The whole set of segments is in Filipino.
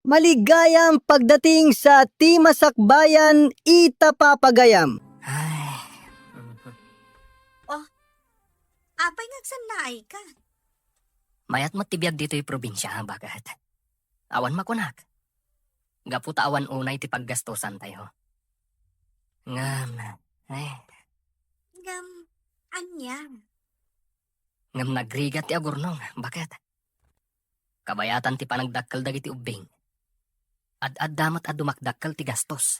Maligayang pagdating sa Timasakbayan, Itapapagayam. Ay, Oh, apay nagsanlaay ka. mayat mo tibiyag dito yung probinsya, bagat. Awan makunak. Gaputa awan unay ti paggastosan tayo. Ngam, ay, Anya? ngam nagrigat ti agurnong, bagat. Kabayatan ti panagdakkel dagiti ubing. Ad damat ad dumakdakkel ti gastos.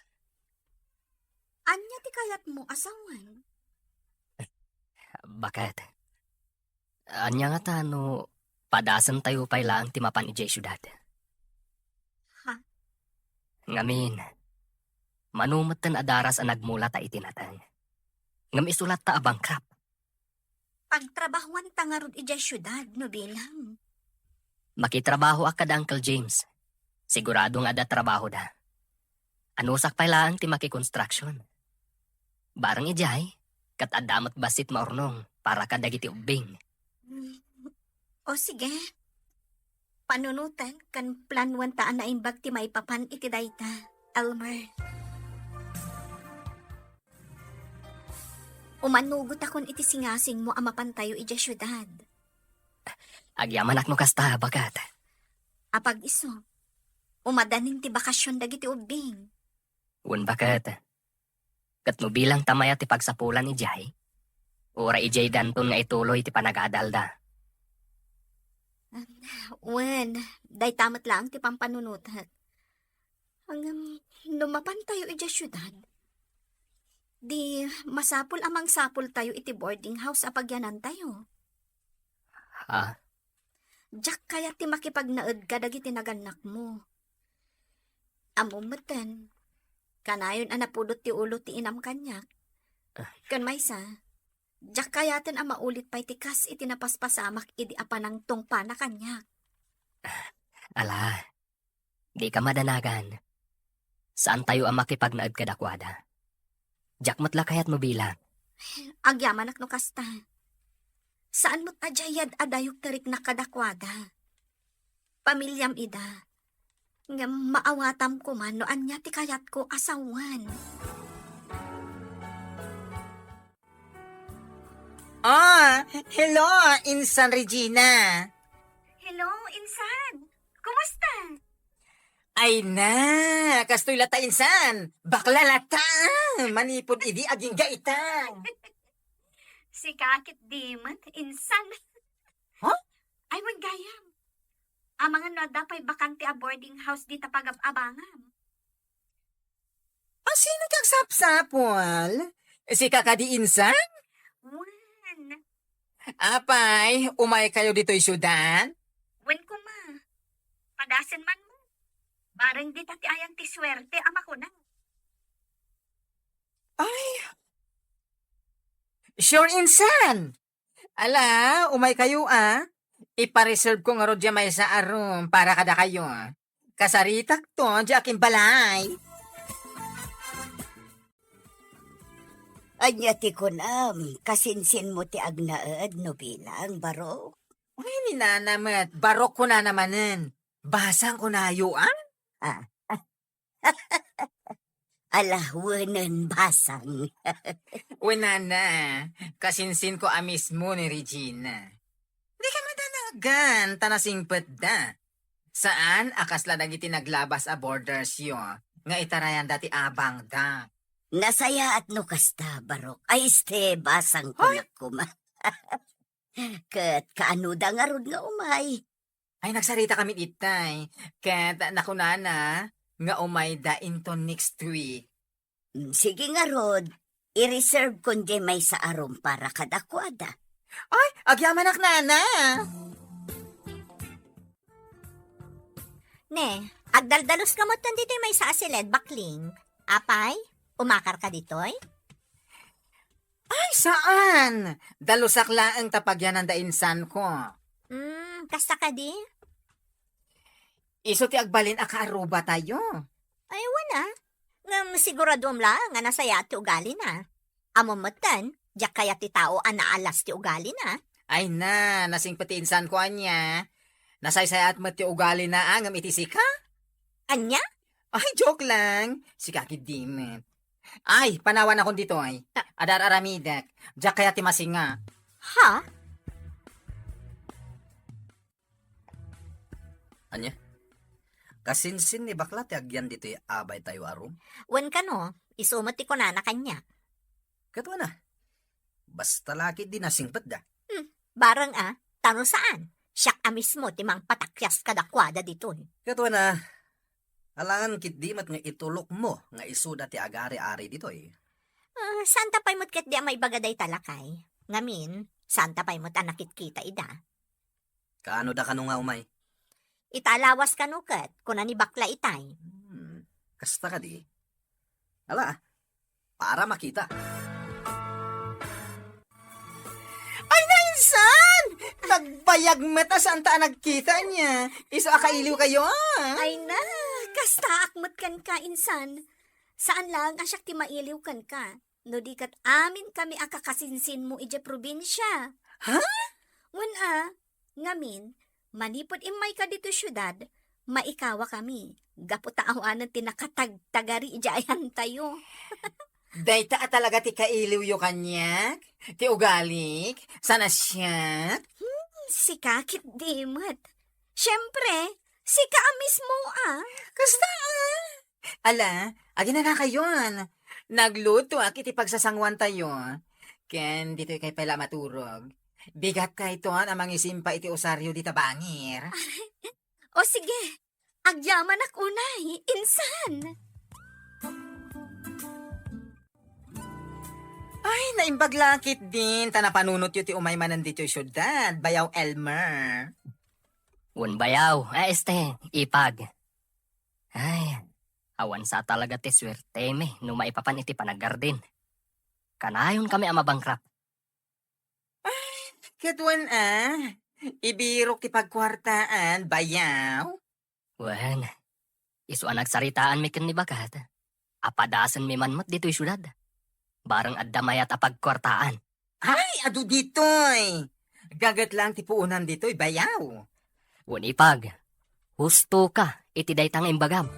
Anya ti kayat mo asawan? Bagat. Anya nga tano, padasan tayo pailaang ti mapan ijay syudad. Ha? Ngamin, manumatan adaras ang nagmula ta itinatang. Ngam isulat ta abangkrap. Pagtrabahuan tangarod ija syudad, no bilang. Makitrabaho akad Uncle James. Sigurado nga da trabaho da. Anusak pailaan ti makikonstruction. Barang ijay, kat adamat basit maurnong para kadagiti ubing. O sige. Panunutan kan planuan taan na imbag ti maipapan iti dayta, Elmer. Umanugot akon iti singasing mo amapan tayo ija syudad. Agyaman akno kasta, bagat. Apag iso, umadanin ti bakasyon dagiti ubing. Un bagat. Kat no bilang tamaya ti pagsapulan ijay, ura ijay danton nga ituloy ti panag-aadalda. Wen, day tamat lang ti pampanunutat. Hanggang lumapan tayo ija syudad. Di masapul amang sapul tayo iti boarding house apagyanan tayo. Ha? Diyak kaya ti makipagnaed ka dagiti naganak mo. Amumatan, kanayon anapudot ti ulo ti inam kanyak. Kan maysa, diyak kayaten ang maulit pa'y tikas iti napaspasamak idi apanang tungpa na kanyak. Ala, di ka madanagan. Saan tayo ang makipagnaad kadakwada? Diyak matla kayat mo bilang. Agyaman ak no kasta. Saan mo't ajayad adayog tarik na kadakwada? Pamilyam ida. Nga maawatam ko man no anya ti kayat ko asawan. Hello, Insan Regina. Hello, Insan. Kumusta? Ay na, kastoy lata Insan. Bakla lata. Manipod idi aging gaita. Si kakit di man, Insan. Huh? Ay, magayam. Ang mga nadapay bakante a boarding house di tapagab-abangam. Sino kag sapsapol? Si kakadi Insan? Wan. Apay, umay kayo dito'y syudan? Wen ko ma. Padasin man mo. Barang di tati ayang ti swerte ama ko na. Ay, sure Insan. Ala, umay kayo Ipareserve ko nga rodya may sa arom para kada kayo. Kasaritak to, di aking balay. Anya ti kunam, kasinsin mo ti agnaed no bilang baro. Ay, ninanamat, barok ko na namanen. Basang ko na ayuan? Alawanan basang. Wala na, kasinsin ko mismo ni Regina. Di ka madanagan, tanasingpet da. Saan akasla dagiti naglabas a borders yo, nga itarayan dati abang da. Nasaya at no kasta barok. Ay este basang kunak kuma. Kat kaano da nga rod nga umay. Ay, nagsarita kami itay, kat nakunana, nga umay da into next week. Sige nga rod, i-reserve kon di may sa arom para kadakwada. Ay, agyaman ak nana. Ne, agdaldalos ka mo dito may sa asiled bakling. Apay, umakar ka ditoy? Ay, saan? Dalusak laang tapagyanan da insan ko. Kasta ka di? Iso ti agbalin akaaruba tayo. Ay, wala. Ngam siguradom lang nga nasaya ti ugali na. Amamatan, diyak kaya ti tao anaalas ti ugali na. Ay nasing pati insan ko anya. Nasaysayat mo ti ugali na angam itisika? Anya? Ay, joke lang. Si Kaki Dimet. Ay, panawan akong dito ay. Adar aramidak. Diyak kaya timasinga. Ha? Anya? Kasinsin ni bakla ti agyan dito abay tayo arum. Wan ka no, isumot ti kunana kanya. Katwa na. Basta laki din nasingpet da. Barang tano saan? Siyak mismo ti mang patakyas kadakwada dito. Katwa na. Alangan kit dimat nga itulok mo nga isuda ti agari-ari dito eh. Santa pay mo't ket di may bagaday talakay. Ngamin, santa pay mo't anakit kita ida. Kaano da kano nga umay? Italawas ka nukat, kuna ni bakla itay. Kasta ka di. Ala, para makita. Ay, nainsan! Nagbayag mata saan ta nagkita niya. Iso akailiw kayo Ay na, kasta akmat kan ka, insan. Saan lang asyak ti mailiw kan ka? No di kat amin kami akakasinsin mo ije probinsya. Ha? Wan ngamin, manipod imay ka dito syudad, maikawa kami. Gaputaawanan ti nakatagtagari ijayan tayo. Dayta talaga ti kailiw yo kanyak. Ti ugalik. Sana siya. Si kakit dimat. Siyempre, si ka mismo Kasta Ala, agi na kayon. Nagluto iti pagsasangwan tayo. Ken dito kay pala maturog. Bigat ka ito ang mangisimpa iti osaryo di tabangir. O sige, agyaman ak unay, insan. Ay, naimbaglakit din. Tanapanunot yu ti umay manan dito syudad. Bayaw Elmer. Un bayaw, ipag. Ay, awan sa talaga ti swerte me, no maipapan iti panagardin. Kanayon kami ang mabangkrap. Katuan ibirok ti pagkwartaan. Bayaw. Wen, iso ang nagsaritaan mi ken ni bakat. Apadasan mi manmat dito'y syudad. Barang addamayat apagkwartaan. Ay, adu ditoy. Gagat lang ti puunan ditoy. Bayaw. Un ipag, husto ka, iti daytang imbagam.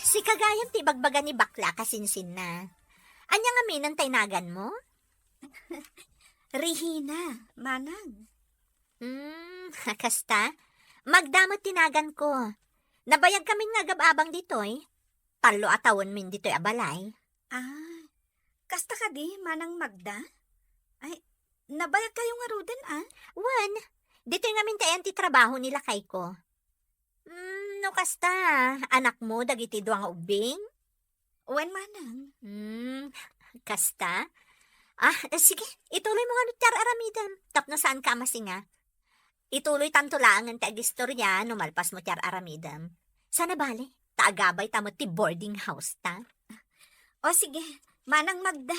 Si kagayam ti bagbaga ni bakla kasinsin na. Anya nga minang taynagan mo? Rihina, manang. Kasta, magdamot tinagan ko. Nabayag kaming nagababang ditoy. Talo atawon min ditoy abalay. Kasta ka di, manang Magda? Ay, nabayag kayo nga ruden Wan, ditoy nga min tayan ti trabaho nila kay ko. No kasta, anak mo dagiti duang ubing? Wen manang. Kasta? Sige, ituloy mo nga nutyar aramidam. Tapno saan ka masinga? Ituloy tanto lang ang tagistorya numalpas mo tyar aramidam. Sana bale, taagabay tamo ti boarding house ta. O sige, manang Magda.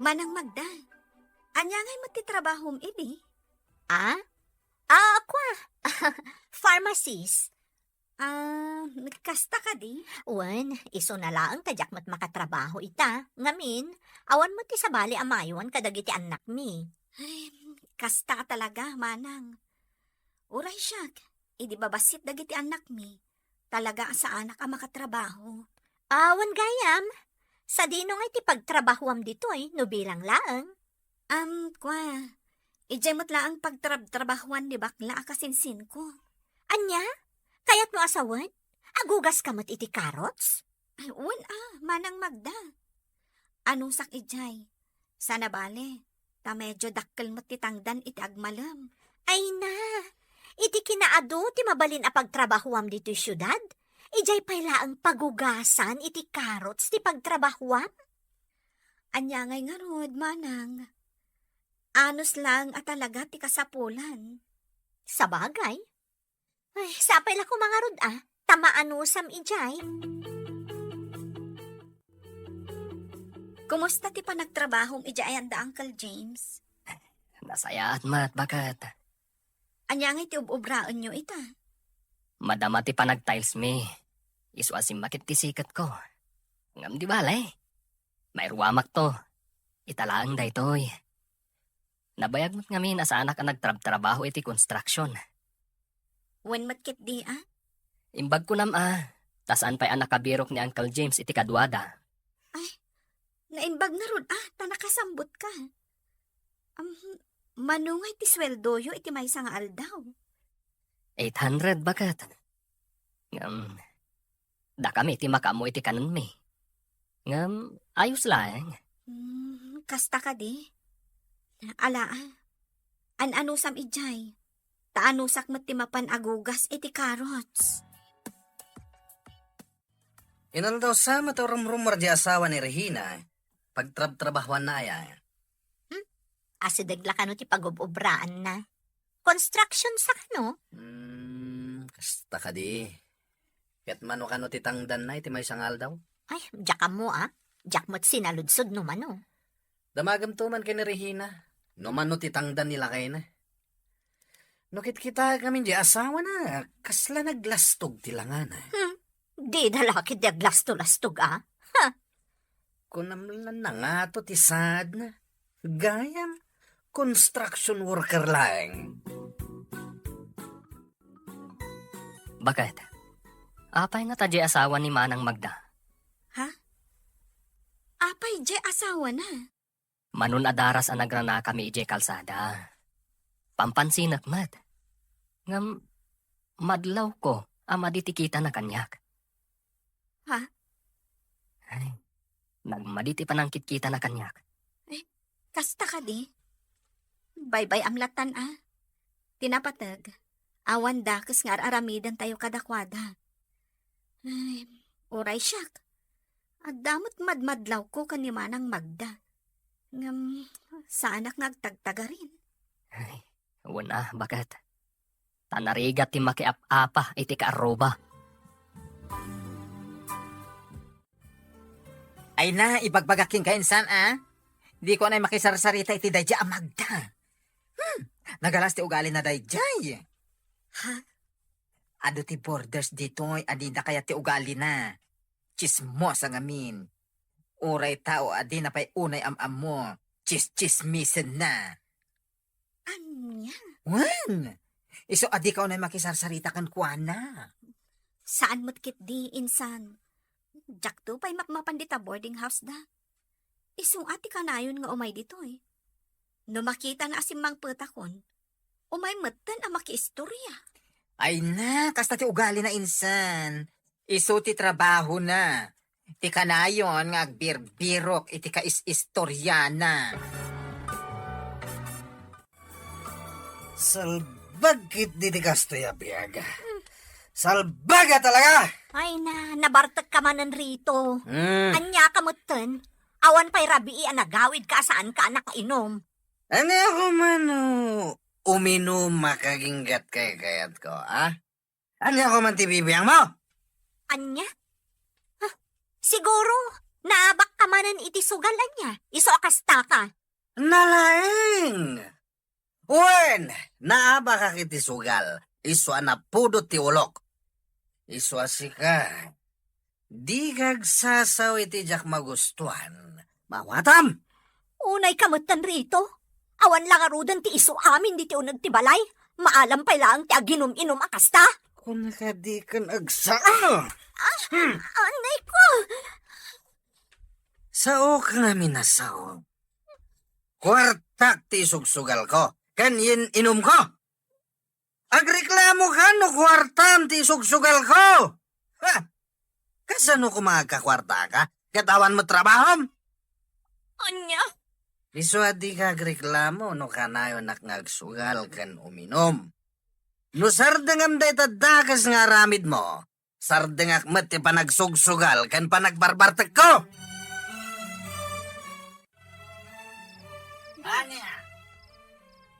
Manang Magda, anya ngay matitrabahom idi? Ako pharmacist. Kasta ka di? Wan, iso na lang tadyak mat makatrabaho ita. Ngamin, awan mo ti sabali amayon kadagiti anak mi. Ay, kasta ka talaga, manang. Uray siyak, idi babasit dagiti anak mi. Talaga sa anak ang makatrabaho. Wan gayam, sa dino nga ti pagtrabahuam ditoy, no bilang laang. Ijemot lang pagtrabahuan ni bakla akasinsin ko. Anya? Kaya't mo asawan? Agugas ka mat iti karots? Ay, manang Magda. Anong sak ijay? Sana bale, ta medyo dakkel mo't titangdan iti agmalam. Ay na, iti kinaado ti mabalin a pagtrabahuam dito syudad? Ijay pala ang pagugasan iti karots ti pagtrabahuam? Anya ngay nga rod, manang. Anos lang at talaga ti kasapulan. Sa bagay? Ay, sapay la ko mga rod tamaanusam ijay. Kumusta ti panagtrabahong ijay anda, Uncle James? Nasaya at mat bakat. Anya ngay ti ubraan nyo ita? Madama ti panagtiles mi. Isu asim makit ti sikat ko. Ngam di balay. May ruwamak to. Italaang daytoy. Nabayag mo't ngamin asa anak ang nagtrabaho iti construction. When matkit di Imbag ko tasaan pa'y anak kabirok ni Uncle James iti kadwada. Naimbag na ron ta nakasambot ka. Manungay ti sweldo yo iti maysa nga aldaw. 800 bakat. Da kami iti makamo iti kanon mi. Ayos lang. Kasta ka di. Ala, anusam ijay. Taanusak met ti mapan agugas iti carrots. Inaldaw sa matarum-rumar di asawa ni Regina. Pagtrab-trabahuan na yan. Asidagla ka no ti pagubobraan na. Construction sa kano? Kasta ka di. Kat mano ka no titangdan na iti may sangal daw. Ay, diyak mo Diyak mo't sinaludsod no mano. Damagam to man kay ni Regina. No man no titangdan nila kay na. Nukit kita kami di asawa na. Kasla naglastog tilangan na. Di dalaki di aglasto-lastog Kunamlan na nga to tisad na. Gayam. Construction worker lang. Bakit? Apay nga tadya asawa ni Manang Magda. Apay jay asawa na. Manun adaras ang nagrana kami ije kalsada. Pampansinak mat. Ngam, madlaw ko ama ditikita na kanyak. Ha? Ay, nagmaditi panangkit kita na kanyak. Kasta ka di. Bye-bye amlatan Tinapatag. Awan dakes nga aramidan tayo kadakwada. Ay, uray siyak. At damot madmadlaw ko kanimanang Magda. Sa anak nagtagtaga rin. Ay, wala, bakit? Tanarigat ti makiap-apa iti kaaroba. Ay na, ibagbagaking ka insan, Di ko na makisarsarita iti dayja Magda. Nagalas ti ugali na dayjay. Ha? Ado ti borders dito'y adida kaya ti ugali na. Chismos ang amin. Uray tao adi na pa'y unay am-am mo. Chismisen na. Anya? Wan! Iso adi ka unay makisarsarita kan kuana. Saan mo't kit di, insan? Jak to pa'y makmapandita boarding house da. Isung ati ka na yun nga umay dito No makita na asimang petakon, umay matan ang makiistorya. Ay na, kasta ti ugali na insan. Iso ti trabaho na. Ti kanayon nga agbirbirok iti kais-istoryana. Salbagkit di kastoy abiyaga. Salbaga talaga! Ay na, nabartag ka manan rito. Anya ka mutan. Awan pa'y rabii nagawid ka saan ka nakainom. Ano ako man uminom makaginggat kay kayat ko, Ano ako man tibibiyang mo? Anya? Siguro, naabak ka manan iti sugalan niya. Iso akasta ka. Nalaeng! Wen! Naaba ka kiti sugal. Iso anapudot ti ulok. Iso asika. Di kagsasaw iti jak magustuhan. Mawatam! Unay kamutan rito. Awan lang arudan ti iso amin di ti unag ti balay. Maalam pa lang ti aginom-inom akasta. Kung nakadikan agsa. Anay ko. Sao ka nga minasaw. Kwartak ti sugsugal ko. Kanyin inom ko. Agreklamo ka no kwartam ti sugsugal ko. Kasano kumagkakwarta ka? Katawan mo trabahom? Anya? Iso adi ka agreklamo no kanayo nakngagsugal kan uminom. No sardengam day tadakas nga aramid mo. Sardengak met ti panagsugsugal kan panagbarbartek ko.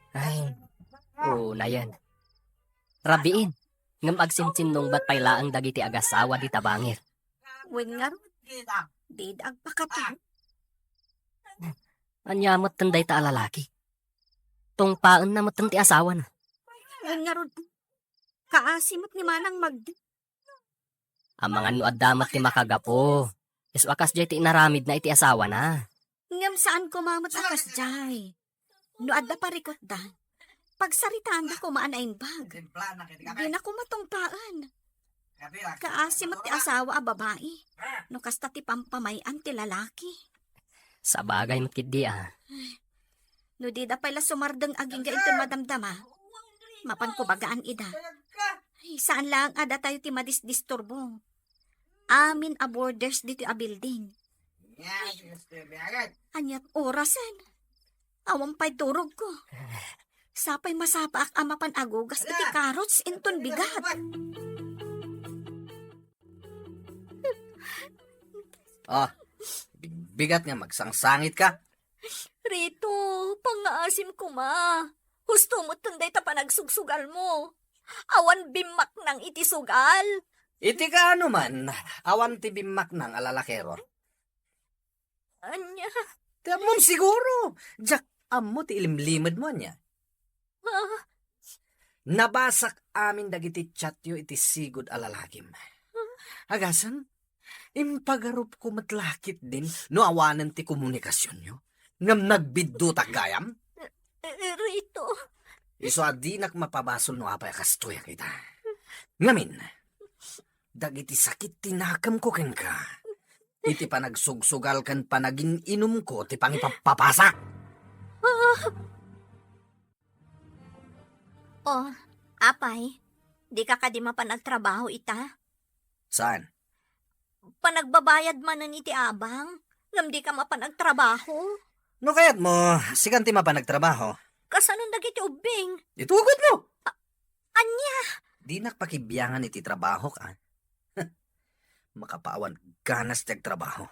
Ay, na yan. Rabiin, ngam agsinsinong ba't pailaang dagiti agasawa di tabangir. Wen nga ron. Di agpakata. Anyamot tanday ta alalaki. Tungpaan na matan ti asawa na. Wen nga ron. Kaasimot ni Manang Magda. Ang mga nuadamat ti makagapo. Iswakas jay ti inaramid na iti asawa na. Ngam saan kumamat akas jay. No adda parikot da. Pagsaritaan da ko maanain bag. Timpla na kita Di na ko matungpaan. Kaasim at ti asawa a babae. No kasta ti pampamayan ti lalaki. Sa bagay mo't kit di No di da pala sumardeng aging ga ito madamdama. Mapan ko bagaan ida. Ay, saan lang ada tayo ti madisturbo. Amin a borders dito a building. Anyat orasan. Awang pa'y turog ko. Sapay masapaak amapan agugas iti karots inton bigat. Oh, bigat nga magsangsangit ka. Rito, pangaasim ko ma. Husto mo tunday ta panagsugsugal mo. Awan bimak ng itisugal. Iti ka ano man, awan ti bimak ng alalakero. Anya, Tamon siguro, jak amo ti ilimlimad mo niya. Nabasak amin dagiti chatyo iti sigod alalagim. Agasan, impagarup ko matlakit din no awanan ti komunikasyon nyo. Ngam nagbiddo gayam. Rito. Iso adinak mapabasol no apay kastoya kita. Ngamin, dagiti sakit tinakam ko ken ka. Iti panagsugsugal kan panagin inum ko ti pangipapapasa. Oh, apay, di ka kadima pa nagtrabaho ita. Saan? Panagbabayad man ni ti abang. Ngam di ka mapanagtrabaho. No kayat mo, sigan ti mapanagtrabaho. Kasanon dagiti ubing. Itugod mo! Anya, Di nakpakibiyangan iti trabaho ka. Makapaawan ganas ti trabaho.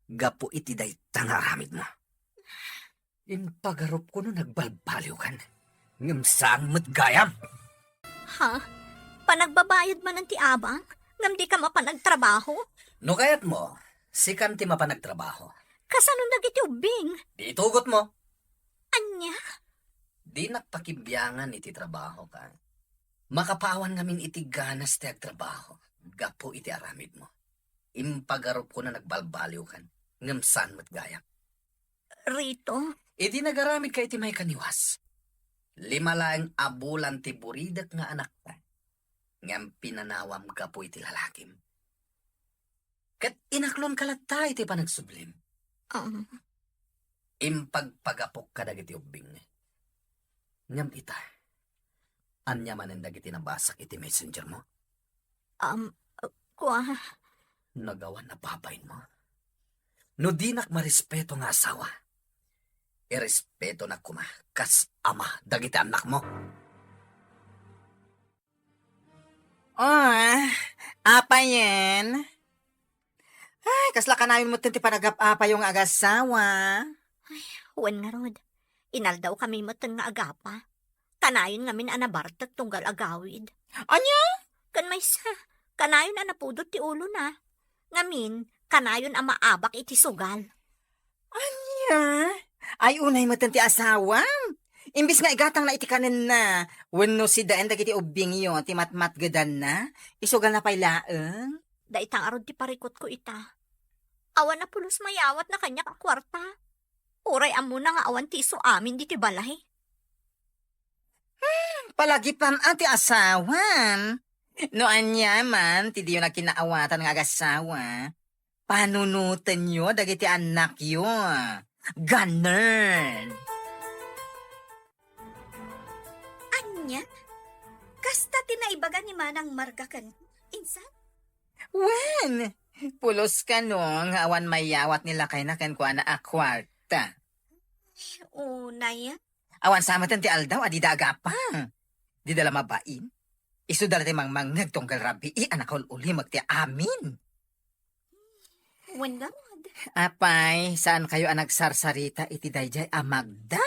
Gapo iti day tangaramid mo. Impagarup ko no nagbalbaliw kan. Ngam saan mo't gayam? ha? Panagbabayad man ti abang? Ngam di ka mapanagtrabaho? No kayat mo, sikan ti mapanagtrabaho. Kasanon dagiti ubing. Di itugot mo. Anya, Di nakpakibiyangan iti trabaho ka. Makapawan ngamin iti ganas ti trabaho. Gapo iti aramid mo. Impagarup ko na nagbalbaliw kan. Ngam saan mo't gayam? Rito. Iti nagaramid ka iti may kaniwas. 5 laeng abulan ti buridak nga anak ka. Ngam pinanawam ka po iti lalakim. Kat inaklon kalata iti panagsublim. Impagpagapok ka dagiti ubing. Ngam ita. Anya manen dagiti nabasak iti messenger mo. Kwa, Nagawan na babayin mo. No di nak marespeto nga asawa. Irespeto na kuma kas ama dagiti anak mo. Apa yan? Ay, kasla ka namin mo tinti panagap-apa yung agasawa. wen nga rod. Inaldaw kami mo nga agapa. Kanayon ngamin anabartat tunggal agawid. Anya? Kan may sa, kanayon anapudot ti ulo na. Ngamin, kanayon ang maabak iti sugal. Anya? Ay, unay mo tinti asawa. Imbis nga igatang na itikanin na. Wano si daan dagiti ubing yun, ti matmatgadan na. Isugal na pailaeng. Daitang arod ti parikot ko ita. Awan na pulos mayawat na kanya kakwarta. Uray amo na nga awan ti iso amin di ti balay. Palagipan ati asawan. No anya man, ti diyo na kinaawatan ng agasawa. Panunutan nyo, dagiti anak yo. Ganern. Anya? Kasta tinaibaga ni Manang Marga kan. Insan? Wen, pulos ka no, nga awan mayawat nila kay nakan ko na akwarta. Unay. Awan sama ti aldaw, adi daga pa. Di dala mabain. Isu dala ti mangmang nagtunggal rabi, anakol uli magti amin. Wen nga rod. Apay, saan kayo ang nagsarsarita iti dayjay amagda?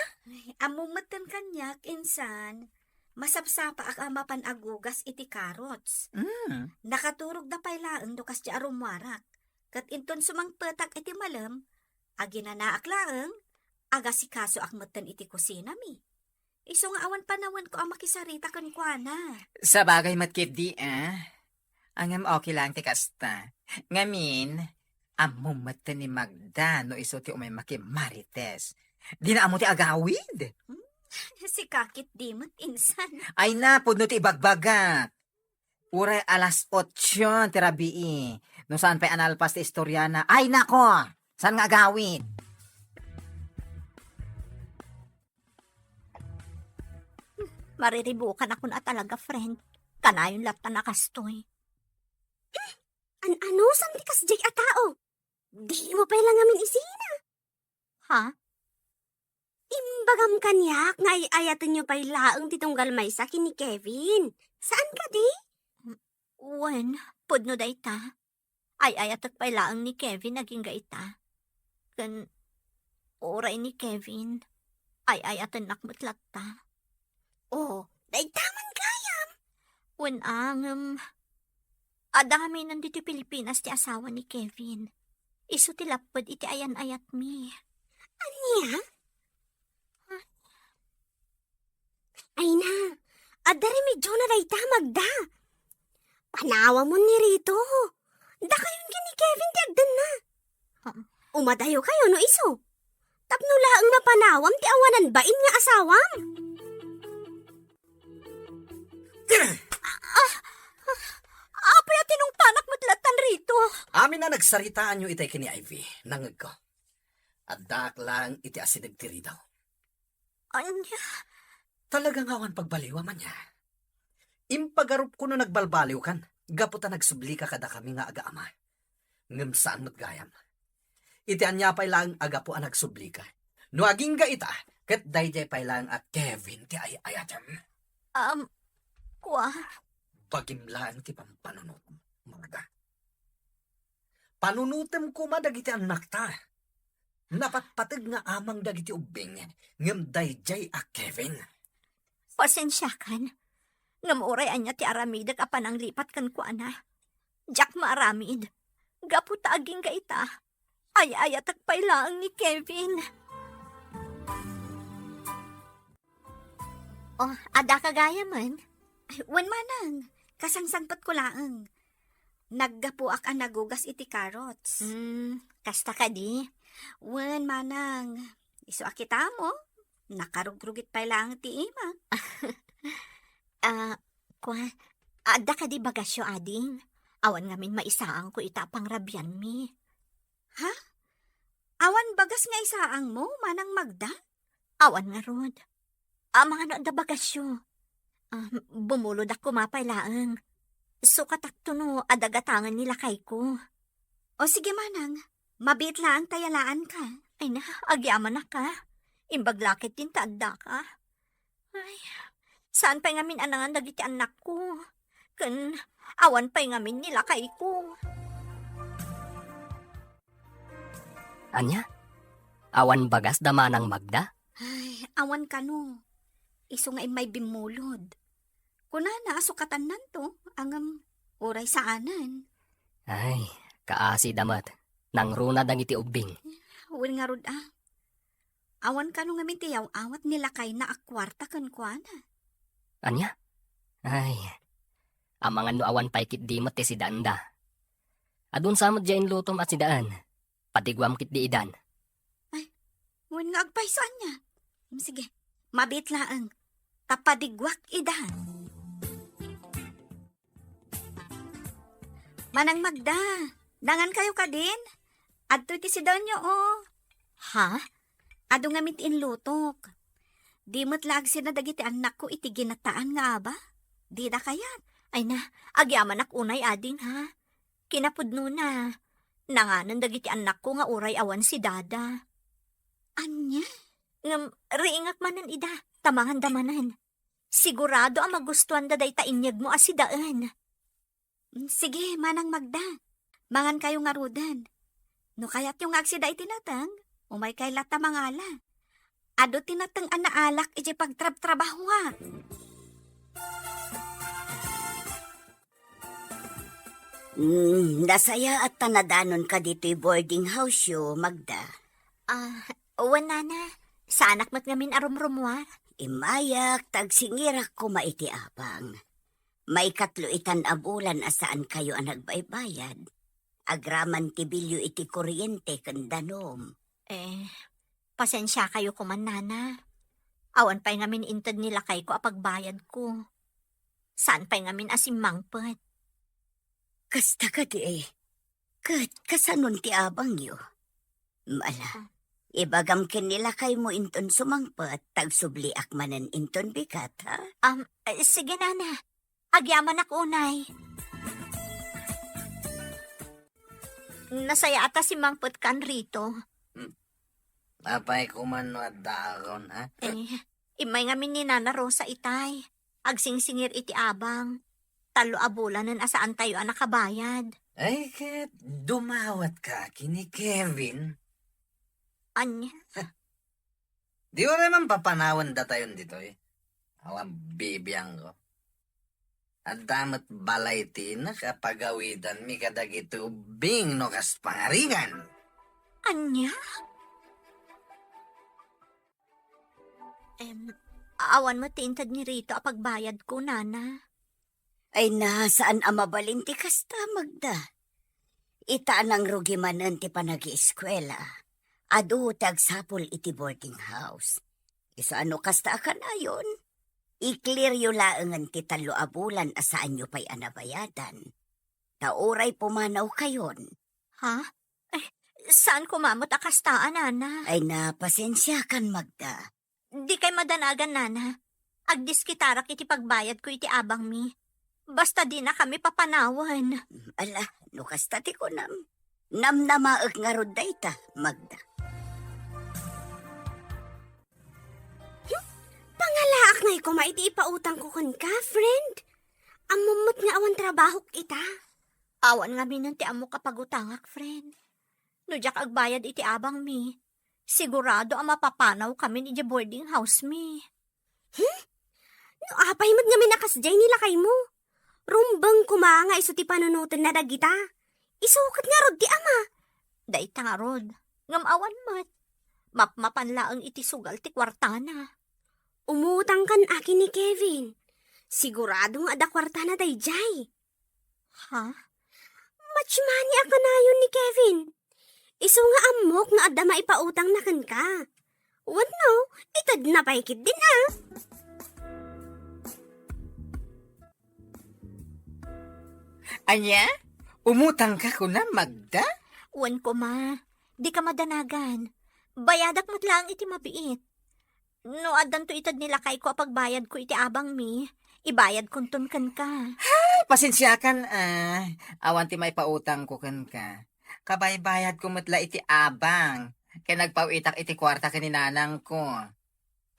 Amumatan kanyak, insan. Masapsapa ak amapan agugas iti karots. Nakaturog na pailaan do kas di arumwarak. Kat inton sumangpetak iti malam, aginanaak laeng, aga si kaso akmatan iti kusina mi. Iso nga awan panawan ko ang makisarita kan kuana. Sa bagay matkit di Angam okay lang ti kasta. Ngamin, amumatan ni Magda no iso ti umay maki Marites. Di na amo ti agawid. Si kakit dimot insan. Ay na, pudno ti ibagbaga. Uray alas 8 tirabii. No saan pa analpas ti istorya na. Ay nako, saan nga gawin? Mariribukan ako na talaga, friend. Kanayon lata na kastoy. Ano, samtikas jay a tao? Di mo pa lang amin isina. Ha? Imbagam kanyak, nga ayatan nyo pa ilaang titunggal may sa ni Kevin. Saan ka di? Wen, pudno da ita. Ay ayatak pa ilaang ni Kevin naging gaita. Kan, oray ni Kevin. Ay ayatan nakmatlat ta. Oh, daigtaman kayam. Wen adami nandito Pilipinas ti asawa ni Kevin. Isu ti lapad iti ayan-ayat mi. Anya? Ay na, adari medyo na dayta magda. Panawa mo ni Rito. Da kayon ni Kevin ti agdan na. Umadayo kayo no iso. Tapno laang mapanawam ti awanan bain nga asawam. Apay at tinong panak matlatan rito. Amin na nagsaritaan nyo itay kini Ivy, nangag ko. At dak lang iti asidag tiri daw. Anya, Talagang awan pagbaliwa man niya. Impagarup ko no nagbalbaliw kan, gaputa nagsubli ka kada kami nga aga-ama. Ngem saan mo't gayam. Iti anya pay lang aga po ang nagsubli ka. No aging ga ita, ket dayjay pay lang at Kevin ti ayatem. kwa, Bagimlaan ti pampanunot mga. Panunutem ko madagiti anak ta. Napatpatag nga amang dagiti ubing, ngem dayjay a Kevin. pasensya kan. Ngamuray anya ti aramidag apan ang lipat kan kwa na. Jack maaramid. Gaputa aging gaita. Ay ayatak pailaang ni Kevin. Oh, ada kagaya man. Ay, wan manang, kasangsanpat ko laang. Naggapuak ang nagugas iti carrots. Kasta ka di. Wan manang, iso akita mo. Nakarugrugit pa lang ti ima. Kwa, ada ka di bagasyo ading. Awan ngamin maisaang ko itapang rabyan mi. Awan bagas nga isaang mo, manang Magda? Awan nga rod. Mga ano da bagasyo. Bumulod ako mapailaang. So katakto no, adagatangan nila kay ko. O sige manang, mabit lang tayalaan ka. Ay na, agyaman na ka. Imbaglakit din taadda ka. Ay, saan pa ngamin anangan dagiti anak ko? Kan, awan pa ngamin nila kay ko. Anya? Awan bagas damanang Magda? Ay, awan ka no. Iso nga may bimulod. Kunana, asukatan nanto, ang oray saanan. Ay, kaasi damat. Nang runa dang iti ubing. Uwin nga rod Awan ka no nga mitiyaw, awat nila kay na akwarta kan kuana. Anya? Ay, amangan no awan paikit di mat ti si Danda. Adun samad dyan lutom at si Daan. Patigwam kit di idan. Uwin nga agpaisan niya. Sige, mabit laang. Tapadigwak idahan. Manang Magda, dangan kayo ka din? Adto ti si Donyo, oh. Ha? Ado nga mitiin lutok. Di mo't lag sina dagiti anak ko iti ginataan nga aba. Di da kayat. Ay na, agyaman ak unay ading ha. Kinapudno na. Nanganan dagiti anak ko nga uray awan si Dada. Anya? Riingak manan ida, tamangan damanan. Sigurado ang magustuhan da day tainyag mo asidaan. Sige, Manang Magda. Mangan kayo nga rudan. No kayat yung agsida itinatang, umay kay lata mangala. Ado tinatang anaalak iti pagtrab-trabaho nga. Nasaya at tanadanon ka dito'y boarding house yo, Magda. Wala na. Sa anak mat ngamin arumrumwa. Imayak, tagsingirak ko maiti apang. May katluitan abulan asaan kayo ang nagbaybayad. Agraman ti bilyo iti kuryente kandanom. Pasensya kayo kuman nana. Awan pa'y ngamin intad nila kay ko apagbayad ko. Saan pa'y ngamin asim mangpet? Kasta ka di eh. Kat kasanon ti abang yo. Mala, ibagam ken nila kay mo inton sumangpat, tagsubli akmanan inton bigat, ha? Sige nana. Agyaman ak unay. Nasaya ata si mangpet kan rito. Apay kumano at daron, ha? Imay ngamin ni Nana Rosa itay. Agsingsingir iti abang. Talo abulanan asaan tayo ang nakabayad. Ay, kat dumawat ka kini Kevin. Anya? Di ko naman papanawan datayon dito eh. Awang bibiyang ko. At damat balay ti nakapagawidan mi kadagito bing no kas pangaringan. Anya? Awan mo tintad ni Rito apagbayad ko, Nana. Ay nasaan ang mabalin ti kasta, Magda? Itaan ang rugi manan ti panag-ieskwela. Adu tagsapol iti boarding house. Isa ano kasta ka na yun? I-clear yu laangan ti talo abulan asaan yu pa'y anabayadan. Tauray pumanaw kayon. Ha? Saan kumamot akastaan, Nana? Ay napasensya kan, Magda. Di kay madanagan, Nana. Agdis kitarak iti pagbayad ko iti abang mi. Basta di na kami papanawan. Ala, no kasta ti ko nam. Namnamaag nga rod dayta, Magda. Pangalaak na ko maiti ipautang ko kun ka, friend. Amumot nga awan trabaho kita. Awan nga minan ti amo kapagutangak, friend. No jak agbayad iti abang mi. Sigurado ang mapapanaw kami ni boarding house mi. No apay mo't nga minakasjay nila kay mo. Rumbang kumanga iso ti panunutan na dagita. Isukat nga rod ti ama. Daita nga rod. Ngam awan mat. Mapmapanlaang iti sugal ti kwartana. Umutang kan akin ni Kevin. Siguradong ada kwartana dayjay. Ha? Much money ako na yun ni Kevin. Iso nga amok nga adda maipautang na kan ka. Wano, itad na paikit din ah. Anya? Umutang ka ko na, Magda? Uwan ko ma. Di ka madanagan. Bayadak mo't lang iti mabiit. No adan to itad nila kay ko pagbayad ko iti abang mi. Ibayad kuntun kan ka. Pasensya kan, awan ti may pautang ko kan ka. Kabay-bayad ko matla iti abang. Kaya nagpawitak iti kwarta kaninanang ko.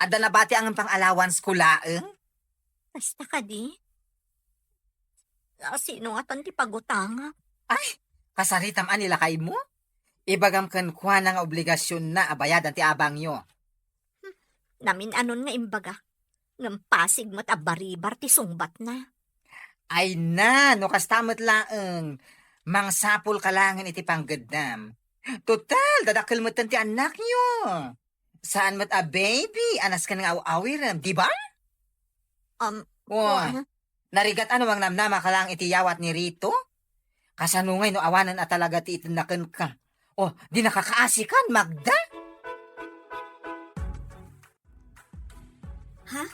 Ada na bati ang pang-allowance ko laeng? Basta ka di. Sino nga tan ti pagutanga? Kasaritam anila kay mo? Ibagam kan kwa nga obligasyon na abayadan ti abang yo. Namin anon nga imbaga. Ngam pasig mo't abaribar ti sungbat na. Ay na, no kastamot laeng. Mangsapol ka langan iti panggadam. Total, dadakil mo ti anak nyo. Saan mo't a baby? Anas ka ng aw-awiram, di ba? Narigat ano ang namnama ka lang iti yawat ni Rito? Kasanungay no awanan at talaga ti itinakan ka. Di nakakaasikan, Magda? Ha?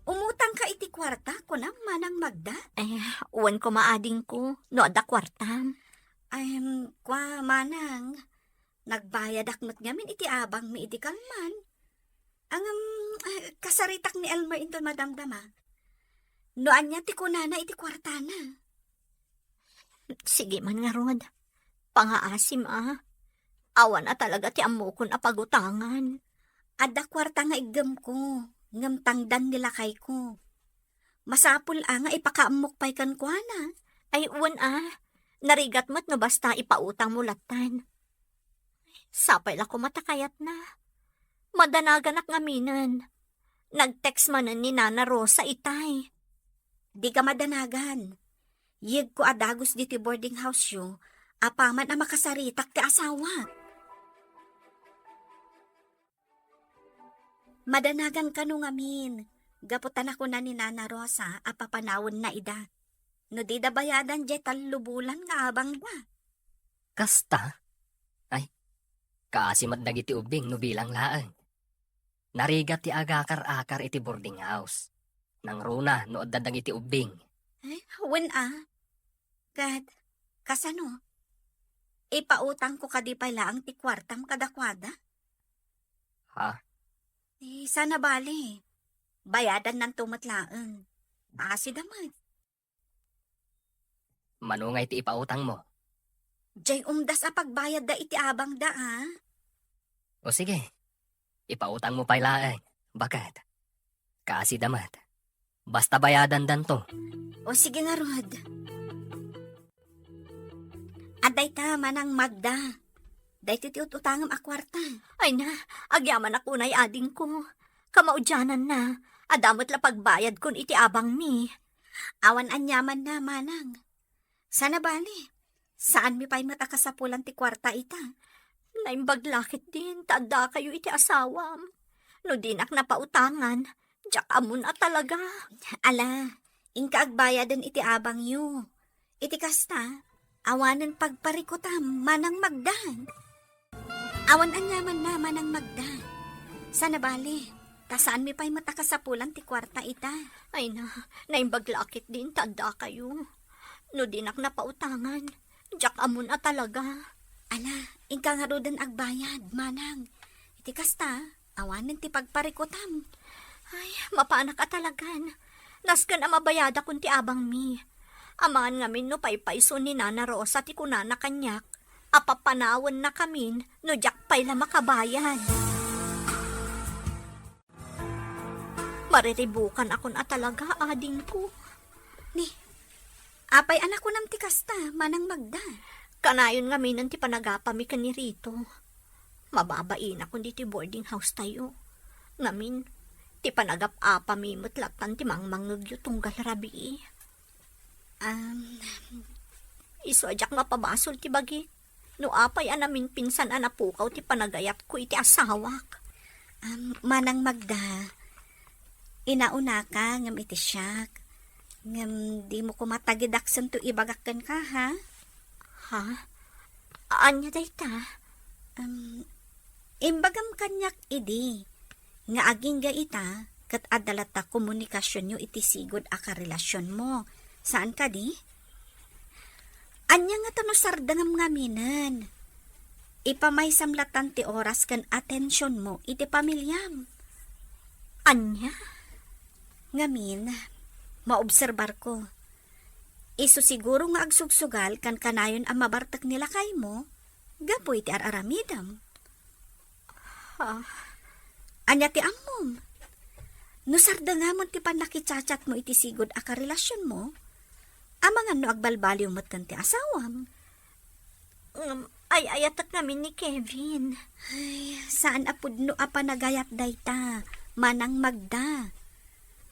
Umutang ka iti kwarta ko na manang Magda? Uwan ko maading ko. No ada kwartam. Kwa manang. Nagbayad akmat ngamin iti abang mi iti kalman. Ang kasaritak ni Elmer into madamdama. Noan niya ti kunana iti kwarta na. Sige man nga rod. Pangaasim Awan na talaga ti amukon apagutangan. Ada kwarta nga igam ko. Ngam tangdan nila kay ko. Masapul nga ipakaamok pa'y kan kwa na. Ay uwan Narigat mo't no basta ipautang mo latan. Sapay la ko matakayat na. Madanagan ak ngaminan. Nag-text manan ni Nana Rosa itay. Di ka madanagan. Yeg ko adagos diti boarding house yo. Apaman ang makasaritak ti asawa. Madanagan ka nung amin. Gaputan ako na ni Nana Rosa, apapanawon na ida. No di da bayadan jet lubulan nga abang da. Kasta? Ay, kaasimat dagiti ubing no bilang laang. Narigat ti agakar-akar iti boarding house. Nang runa no dadag iti ubing. When Gad, kasano? Ipautang ko kadi pala ang ti kwartam kadakwada? Ha? Sana bali. Bayadan ng tumatlaan. Asi damay. Manungay ti ipautang mo. Jay umdas a pagbayad da iti abang da O sige, ipautang mo pailaeng. Bakit? Kasi damat. Basta bayadan danto. O sige nga Rod. Aday ta manang Magda. Day ti utangam a kwarta. Ay na, agyaman ako na'y ading ko. Kamaudyanan na. Adamot la pagbayad kun iti abang mi. Awan anyaman na manang. Sana bali. Saan mi pa'y matakasapulan ti kwarta ita? Naimbaglakit din, tanda kayo iti asawam. No dinak na pautangan, jak amon at talaga. Ala, ingkaagbayadan iti abang yu. Iti kasta, awanan pagparikutam manang Magda. Awan anyaman na manang Magda. Sana bali, tasaan mi pa'y matakasapulan ti kwarta ita. Ay na, naimbaglakit din, tanda kayo. No dinak na pautangan, jak amon at talaga. Ala, ingka nga rodan agbayad, manang. Iti kasta, awanan ti pagparikutam. Ay, mapaanak at talagan. Naskan ang mabayada kun ti abang mi. Amaan ngamin no paypayso ni Nana Rosa ti kunana kanyak. Apapanawan na kamin no jak pay la makabayad. Mariribukan akon at talaga, ading ko. Apay anak ko nam ti kasta, manang Magda. Kanayon nga minan ti panagapami kani rito. Mababain ako di ti boarding house tayo. Ngamin, ti panagap-apami matlatan ti mangmangagyo tunggal rabi. Iso ajak mapabasol ti bagi. No apay anamin pinsan anapukaw ti panagayat ko iti asawak. Manang Magda, inauna ka ngam iti siyak. Ngam di mo kumatagidaksan to ibagakan ka, ha? Ha? Anya day ta? Imbagam kanyak idi. Nga aging ga ita, kat adalata komunikasyon nyo iti sigod a karelasyon mo. Saan ka di? Anya nga tano sardangam nga minan. Ipamay samlatan ti oras kan atensyon mo iti pamilyam. Anya? Ngamin, maobserbar ko. Isu siguro nga agsugsugal kan kanayon ang mabartak nila kay mo, gapoy ti araramidam. Ha? Anya ti ammom. No sardangamon ti panakitsachat mo iti sigod a karelasyon mo, amangan no agbalbaliw mo't kan ti asawam. Ay ayatak namin ni Kevin. Ay, saan apudno a panagayat dayta, manang Magda.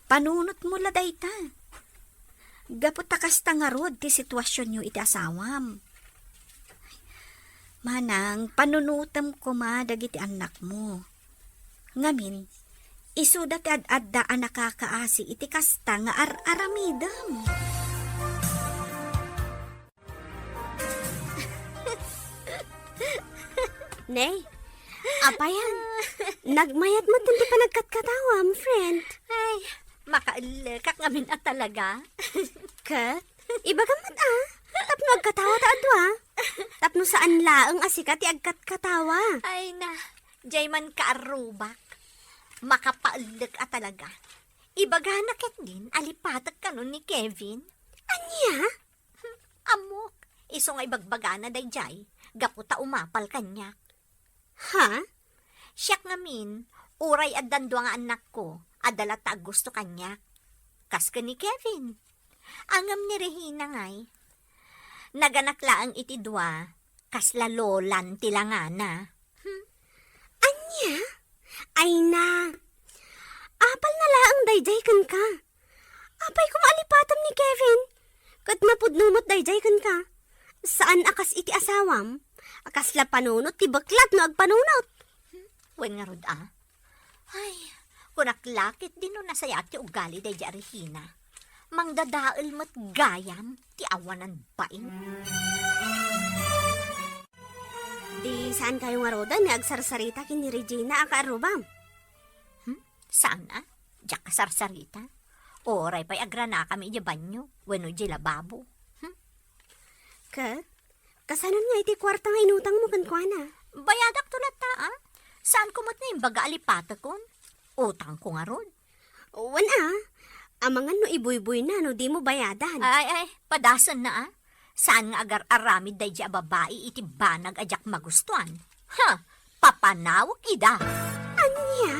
Panunot mo la dayta. Gapot takas tangarod ti sitwasyon nyo iti asawam. Manang, panunutam ko ma dagiti anak mo. Ngamin, isuda ti ad-adda ang nakakaasi iti kasta nga aramidam. Nay, apayan. Nagmayat mo din di pa nagkatkatawam, friend. Ay, makaalakak ngamin at talaga. Kat, ibagamat Tapno agkatawa ta adwa. Tapno saan laeng asikat ti agkatkatawa. Ay na, jayman kaarubak. Makapaalak at talaga. Ibagana ket din, alipatak ka nun ni Kevin. Anya? Amok, iso nga ibagbagana day jay, gaputa umapal kanya. Ha? Siyak ngamin, uray at dandwa nga anak ko, adala ta gusto kanya. Kas ka ni Kevin. Angam ni Regina ngay. Naganaklaang iti dua, kas lalolan tilangana. Anya? Ay na. Apal na laang dayjay kan ka. Apay kumalipatam ni Kevin. Kat napudnumot dayjay kan ka. Saan akas iti asawam? Akas la panunot ti baklat no agpanunot. Wen nga rod Ay, kunaklakit din no nasayat ti ugali day di Regina. Mangdadaal mat gayam ti awanan baing. Di saan kayo nga roda ni agsarsarita kini Regina akarubam? Saan na? Diyak kasarsarita. Oray pa'y agra na kami di banyo. Wano di lababo. Kat, kasanon nga iti kwarta nga inutang mo kan kuana? Bayadak tulad ta, ah? Saan kumot na yung baga alipata kon? Utang ko nga ron. Wala. Amangan no ibuybuy na no di mo bayadan. Ay, padasan na, ah? Saan nga agar aramid day di babae iti banag ajak magustuhan? Ha, papanawag ida. Anya?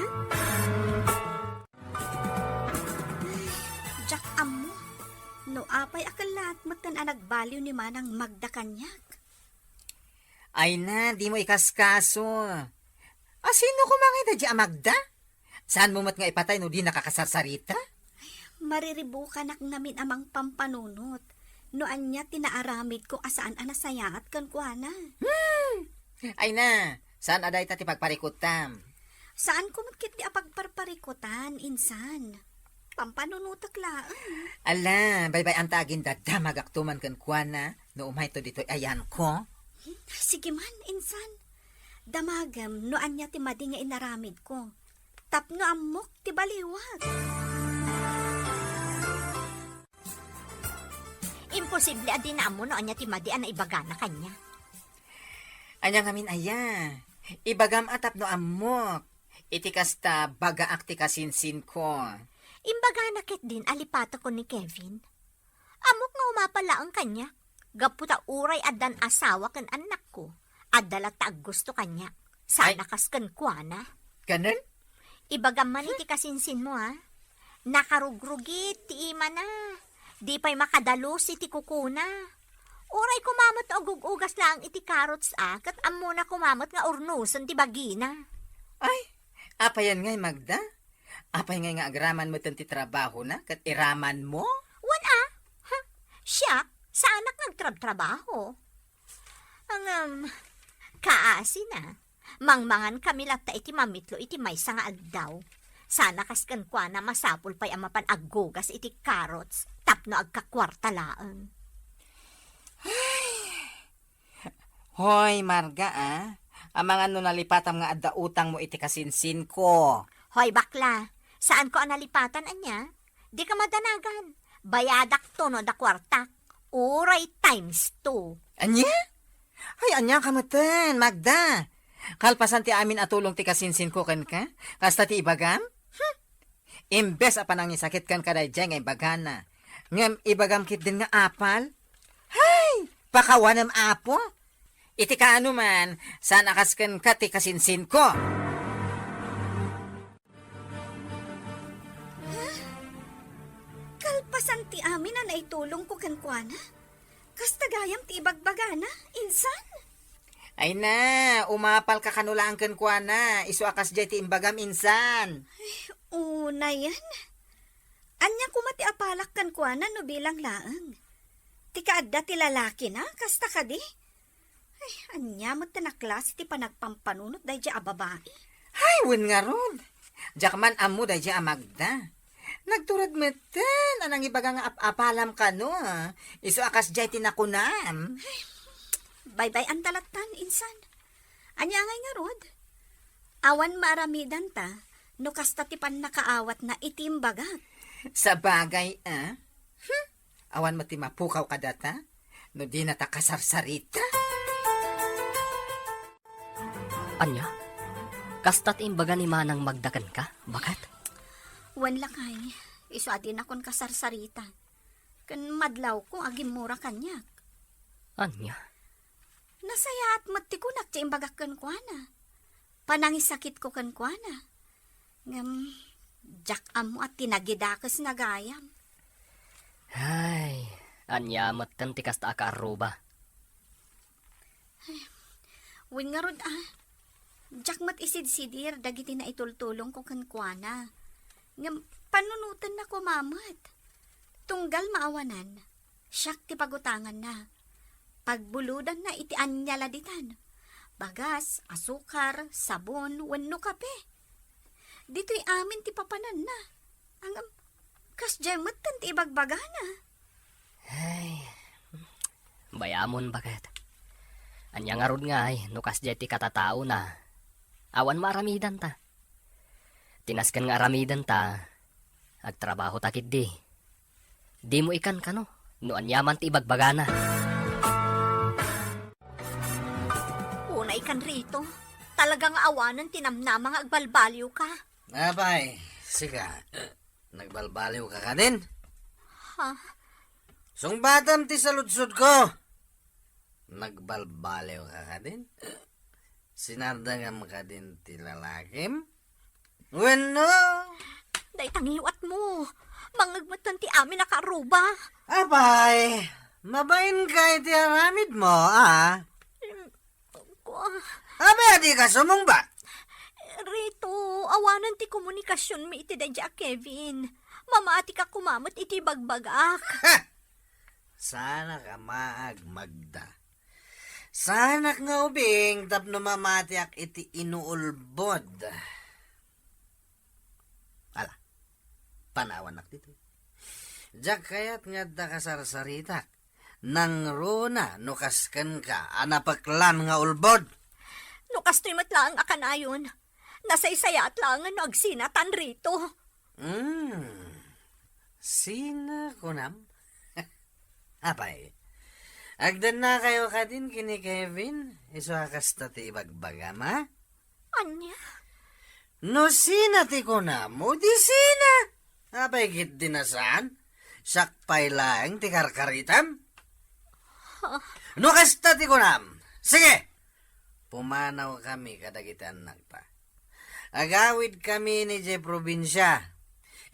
Jak amo. No apay akalat matan nagbaliw ni manang Magda kanyak. Ay na, di mo ikaskaso. Sino kumangay da di Magda? Saan mo mat nga ipatay no di nakakasarsarita? Mariribukan namin amang pampanunot. No anya tinaaramid ko asaan anasayaat kan kuana. Ay na, saan aday tati pagparikutam? Saan kumagkit di apagparparikutan, insan? Pampanunutak laan. Ala, baybay ang tagin dadamag aktuman kan kuana, no umay to dito ayan ko. Sige man, insan. Damagam, no anya ti madi nga inaramid ko. Tapno amok ti baliwag. Imposible adin na mo no anya ti madi na ibagana kanya. Anya ngamin aya, ibagam atap no amok. Iti kasta baga akti kasinsin ko. Imbaga ket din alipata ko ni Kevin. Amok nga umapala ang kanya. Gaputa uray adan asawa kan anak ko. Adala taag gusto kanya. Sana kaskan kuana. Ganun? Ibagam man iti kasinsin mo ha. Nakarugrugit ti ima na. Di pa'y makadalos iti kukuna. Uray kumamot o gugugas lang iti carrots kat amo na kumamot nga urnuson ti bagina. Ay, apayan ngay Magda? Apay ngay nga agraman mo ti trabaho na kat iraman mo? Wala. Ha? Siya, sa anak nagtrabaho. Ang, kaasi na. Mangmangan kami lata iti mamitlo iti maysa nga agdaw. Sana kaskan kwa na masapul pa'y amapan aggugas iti carrots tapno agkakwarta laang. Hoy, Marga Amang ano nalipatam nga adda utang mo iti kasinsin ko. Hoy bakla, saan ko analipatan anya? Di ka madanagan. Bayadak to no da kwartak. Uray times 2. Anya? Ay, anya kamatan, Magda. Kalpasan ti amin atulong ti kasinsin ko kan ka? Kasta ti ibagam? Imbes apan ang isakit kan kaday dyan nga ibagana. Ngam ibagam kit din nga apal? Hay! Pakawanam apo? Iti kaano man, saan akaskan ka ti kasinsin ko? Kalpasan ti amin na naitulong ko kan kuana. Kastagayam ti ibagbagana, insan. Ay na, umapal ka kanulaan kan kuana. Isu akas jay ti imbagam insan. Una yan. Anya kumati apalak kan kuana no bilang laang. Ti kaadda ti lalaki na, kasta ka di. Ay, anya mo tinaklas ti panagpampanunot dahi di ababae. Ay, win nga ron. Jakman amu dahi di Magda. Nagturad meten, anang ibaga nga apalam ka no. Isu akas jay ti nakunam. Bye-bye ang talatan, insan. Anya ngay nga rod. Awan maaramidan ta, no kasta ti pan nakaawat na itimbagat. Sa bagay, Awan mo ti mapukaw ka data? No di na ta kasarsarita? Anya? Kasta't imbaga ni manang magdakan ka? Bakat? Wan lakay, iso adin akon kasarsarita. Kan madlaw ko agim mura kanyak. Anya? Nasaya at mati ko nak imbagak kan kuana. Panangisakit ko kan kuana. Ngam, jak amo at tinagidakas na gayam. Ay, anya matan ti kasta ka aruba. Win nga rod Jak mat isid-sidir dagiti na itultulong ko kan kuana. Ngam, panunutan na ko mamat. Tunggal maawanan. Siyak ti pagutangan na. Pagbuludan na iti anya laditan. Bagas, asukar, sabon, wenno kape. Dito'y amin ti papanan na. Ang kas jemet kan ti ibagbagana. Ay, bayamon bakat. Anya nga rod nga ay, nukas jay ti katatao na. Awan maramidan ta. Tinaskan nga aramidan ta, agtrabaho takit di. Di mo ikan ka no, noan yaman ti ibagbagana. Una ikan rito. Talagang awanan tinamnamang agbalbaliw ka. Abay, siga. Nagbalbaliw ka din. Ha? Sungbatam ti saludsod ko. Nagbalbaliw ka din. Sinardangam ka din ti lalakim. Bueno. Day tangiwat mo. Mangagmatan ti amin nakaruba. Abay, mabain ka iti aramid mo, ah. Abay, di ka sumungba. Rito, awanan ti komunikasyon mi iti dadya Kevin. Mamati ka kumamot iti bagbagak. Sana ka Magda. Sana nga ubing tapno mamatiak iti inuulbod. Ala, panawanak dito. Diyak kayat nga da kasarsaritak. Nang runa, nukaskan ka, anapaklan nga ulbod. No kastoy matlaang akanayon. Nasaysaya at langan no agsinatan rito. Sina kunam? Apay, agdan na kayo ka din kini Kevin. Iso akasta ti ibagbagama? Anya? No sina ti kunam mo, di sina. Apay kit dinasan? Sakpay lang ti karkaritam? No kasta ti kunam. Sige! Pumanaw kami kadagitan nagpa. Agawid kami ni Jay Probinsya.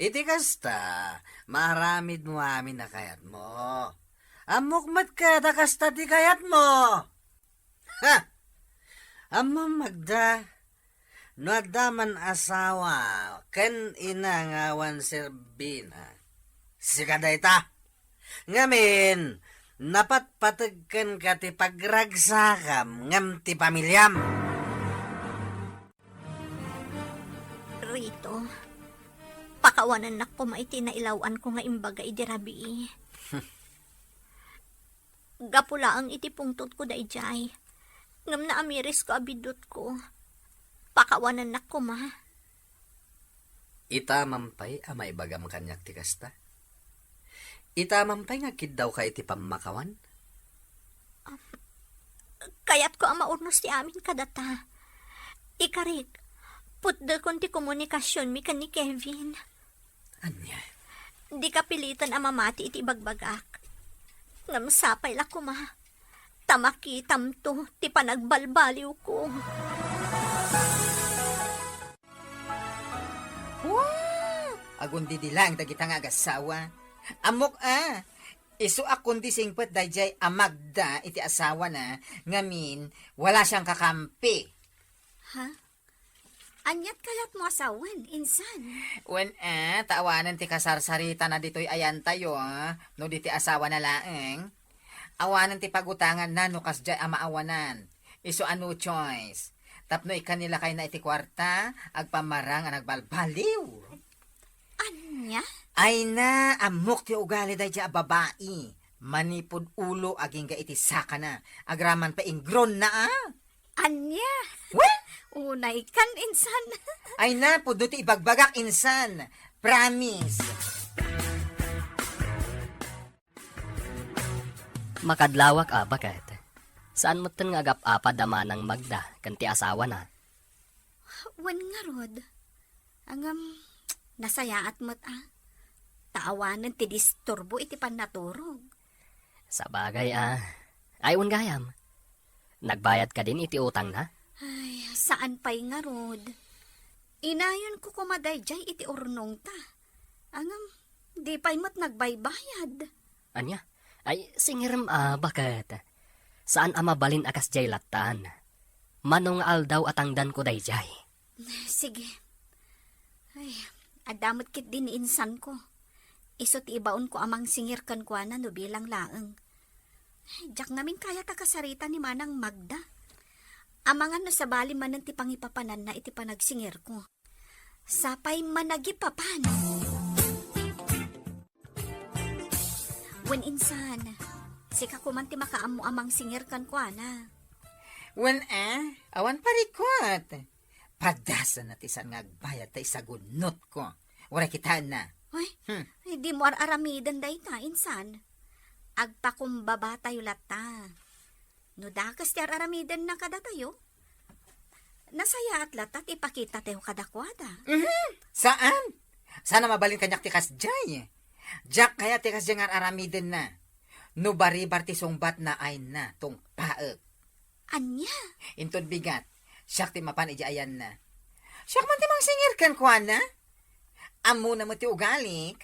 Iti kasta, maramid mo amin na kayat mo. Amukmat ka, da kasta ti kayat mo. Ha? Amo Magda, no adaman asawa, ken inangawan serbina. Sikadayta. Ngamin, napatpatagkan ka ti pagragsakam ngam ti pamilyam. Rito, pakawanan na ko maiti na ilawan ko nga imbaga idirabi. Gapula ang iti pungtot ko da ijay. Ngam na amiris ko abidot ko. Pakawanan na ko ma. Ita mampay amay bagam kanyak ti kasta. Ita mampay nga kid daw ka iti pamakawan. Kaya't ko ang maurnos ti amin kadata. Ikarik, putda kon ti komunikasyon mi kan ni Kevin. Anya? Di ka pilitan ang mamati iti bagbagak. Ngam sapay la ko ma. Tamakitam to ti panagbalbaliw ko. Agundi dilang dagitang agasawa. Amok isu akundi singpet dayjay Magda iti asawa na. Ngamin, wala siyang kakampi. Ha? Anyat kayat mo asawan, insan. Wen taawanan ti kasarsarita na dito'y ayan tayo, no di ti asawa na laeng. Awanan ti pagutangan na no kasjay amaawanan. Isu ano choice. Tapno ikanila kay na iti kwarta, agpamarang ang nagbalbaliw. Anya? Ay na, amok ti ugali day dya babae. Manipod ulo aging ga iti saka na. Agraman pa ingron na Anya? Well, Unay kan, insan. ay na, pudo ti ibagbagak insan. Promise. Makadlawak bakit? Saan mo nga agap-apa dama ng Magda, kanti asawa na? Wan nga rod. Angam, nasayaat mo't taawanan ti disturbo iti panaturog. Sa bagay ayun gayam. Nagbayad ka din iti utang na? Ay, saan pa'y nga rod? Inayon ko kumadayjay iti urnong ta. Angam, di pa'y mo't nagbaybayad. Anya? Ay, singiram bakit? Saan mabalin akas jay latan? Manong aldaw atangdan ko dayjay. Sige. Ay, adamot kit din insan ko. Isot ibaon ko amang singirkan ko no bilang laeng. Diyak namin kaya kakasarita ni Manang Magda. Amangan na sa bali man ti pangipapanan na iti panagsingir ko. Sapay managipapan. Wen insan, sika ko man ti makaamu amang singirkan ko na. Wen awan parikot. Padasan na tisan nga agbayad tayo sa gunot ko. Wala kita na. Ay, Hmm. di mo aramidan day ta, insan. Agpakumbaba tayo lata. No dakas ti aramidan na kada tayo. Nasaya at latat ipakita tayo kadakwada. Saan? Sana mabalin kanyak tikas jay. Jak kaya tikas jay nga aramiden na. No baribar ti sungbat na ay na tong paek. Anya? Intod bigat. Siyak ti mapan ayan na. Siyak man ti mang singir kan kwa na. Amo na mo ti ugalik.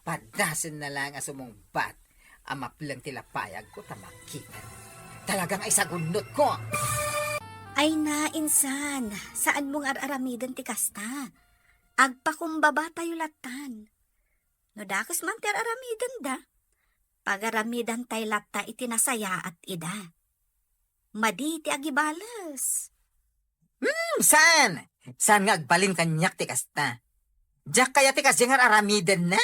Padasin na lang asumong bat. Amaplang tilapayag ko tamakita. Talagang ay sagunot ko. Ay na, insan. Saan mong aramidan ti kasta? Agpakumbaba tayo latan. No dakas man ti aramidan da. Pagaramidan tayo lata itinasaya at ida. Madi ti agibalas. Saan? Saan nga agbalin kanyak ti kasta? Jak kaya ti kas nga aramiden na?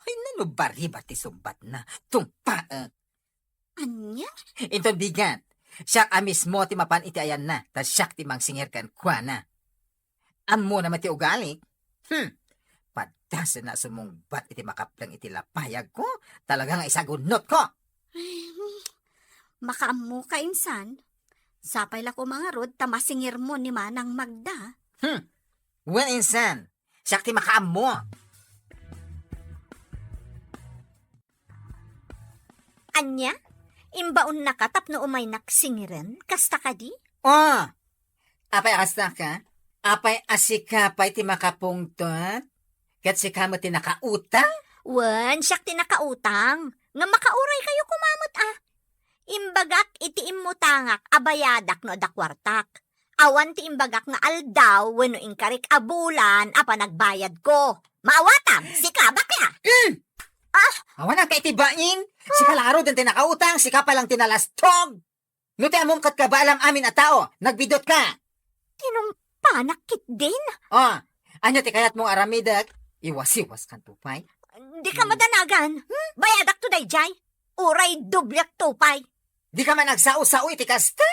Ay nano bari ba ti sumbat na? Tungpaak. Anya? Intod bigat. Siyak amis mo ti mapan iti ayan na. Tas siyak ti mang singir kan kwa na. Amo naman ti ugalik. Padasan na sumungbat iti makaplang iti lapayag ko. Talagang isagunot ko. Makaammo ka, insan. Sapay la ko mga rod, tamasingir mo ni Manang Magda. Wen insan. Siyak ti makaam mo. Anya? Imbaon na ka tapno umay naksingiren? Kasta ka di? Oh! Apay akasta ka? Apay asikapay ti makapungtot? Kat sika mo ti nakautang? Wan, siyak tinakautang. Nga makauray kayo kumamot Imbagak iti imutangak abayadak no dakwartak. Awan ti imbagak nga aldaw wenno inkarik abulan apa nagbayad ko. Maawatam, sika bakla. Awan ang kaitibain. Sika laro din tinakautang, sika palang tinalastog. Nuti among katkabalam amin at tao, nagbidot ka. Tinumpanak kit din. Oh, anya ti kayat mong aramidak, iwas-iwas kan tupay. Di ka madanagan. Bayadak to dayjay. Uray dublyak tupay. Di ka man nagsao-sao iti kasta?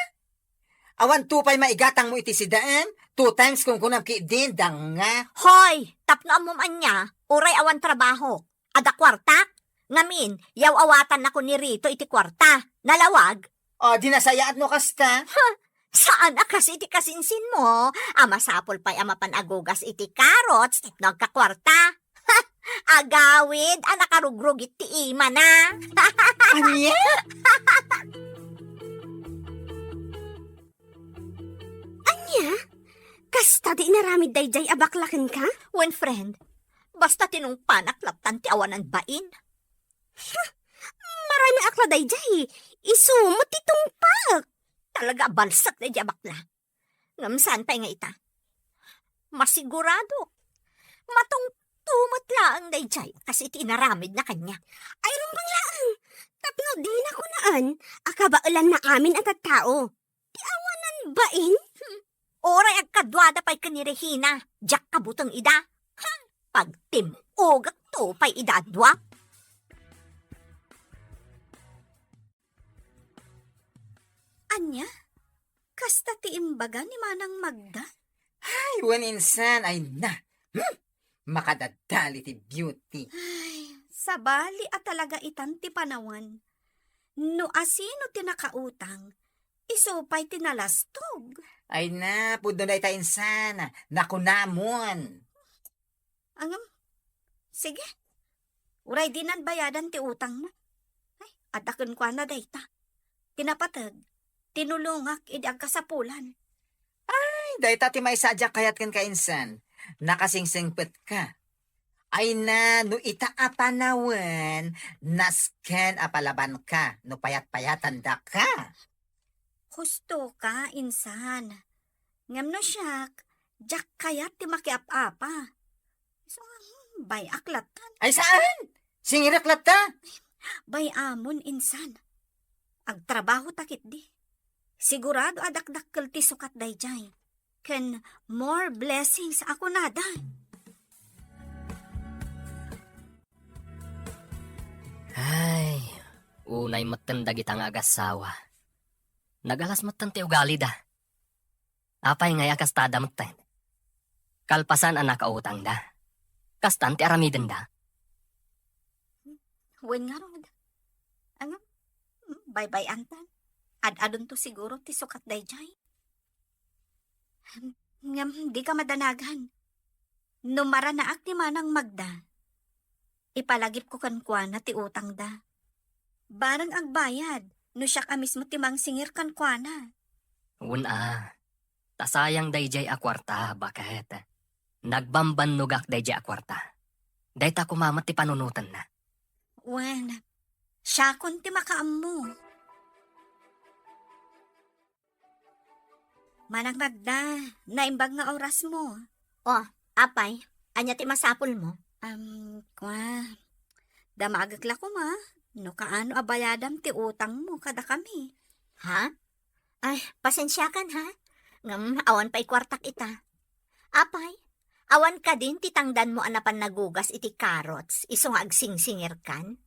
Awan tupay maigatang mo iti sidaan, 2 times kung kunam ki din, danga. Hoy, tapno amom anya, uray awan trabaho. Ada kwarta? Ngamin, yaw awatan ako ni Rito iti kwarta. Nalawag? O, dinasayaan mo kasta? Saan akas iti kasinsin mo? Amasapol pa'y amapan agugas iti karots, nagkakwarta. Agawid, anakarugrug iti ima na. Anya? Anya? Kasta di naramid dayjay abaklakan ka? When friend, basta tinungpanak laptan ti awanan bain. Marami akla dayjay. Isumot itong pak. Talaga balsak na di abakla. Ngamsaan pa nga ita. Masigurado. Matong tumot laang dayjay kasi iti inaramid na kanya. Ay rumbang laang. Tapno di na ko naan. Akabaulan na amin at at tao. Di awanan bain? Oray agkadwada pa'y kanirehina. Jak kabutang ida. Pagtimugak to pa'y idadwa. Anya? Kasta ti imbaga ni Manang Magda? Ay, wan insan, ay na. Makadadali ti beauty. Ay, sabali at talaga itan ti panawan. No asino tinakautang, isupay tinalastog. Ay na, pudo na ita insan. Nakunamon. Angam, sige. Uray dinan bayadan ti utang na. Ay, adakon kwa na dayta. Tinapatag, tinulungak idi agkasapulan. Ay, dahi tati may sadya kayat kan ka insan. Nakasingsingpet ka. Ay na, no ita apanawan, nasken apalaban ka, no payat-payatan da ka. Husto ka, insan. Ngam no siyak, jak kayat ti makiap-apa. So, bay aklatan, Ay saan? Singiraklat ta? bay amon insan. Agtrabaho takit di. Sigurado adakdakkel ti sukat dayjay. Ken more blessings ako nada. Ay, unay matan dagitang agasawa. Nagalas matan ti ugali da. Apay ngay kasta damagten. Kalpasan ang nakautang da. Kastan ti aramiden da. Wen nga rod. Ano? Bye-bye antan. Ad-adon to siguro ti sukat dayjay. Ngam, di ka madanagan. Numara na ak ni Manang Magda. Ipalagip ko kan kuana ti utang da. Barang agbayad, no siya ka mismo ti mangsingir kan kuana. Una, tasayang dayjay a kwarta, bakit? Nagbambanugak dayjay a kwarta. Day ta kumamat ti panunutan na. Wen, siya kun ti makaammo. Manang Magda, naimbag nga oras mo. Apay, anya ti masapul mo? Damagagla ko ma. No kaano abayadam ti utang mo kada kami. Ha? Ay, pasensya kan ha? Ngam, awan pa'y kwartak ita. Apay, awan ka din titangdan mo anapan nagugas iti carrots, iso nga agsingsingir kan?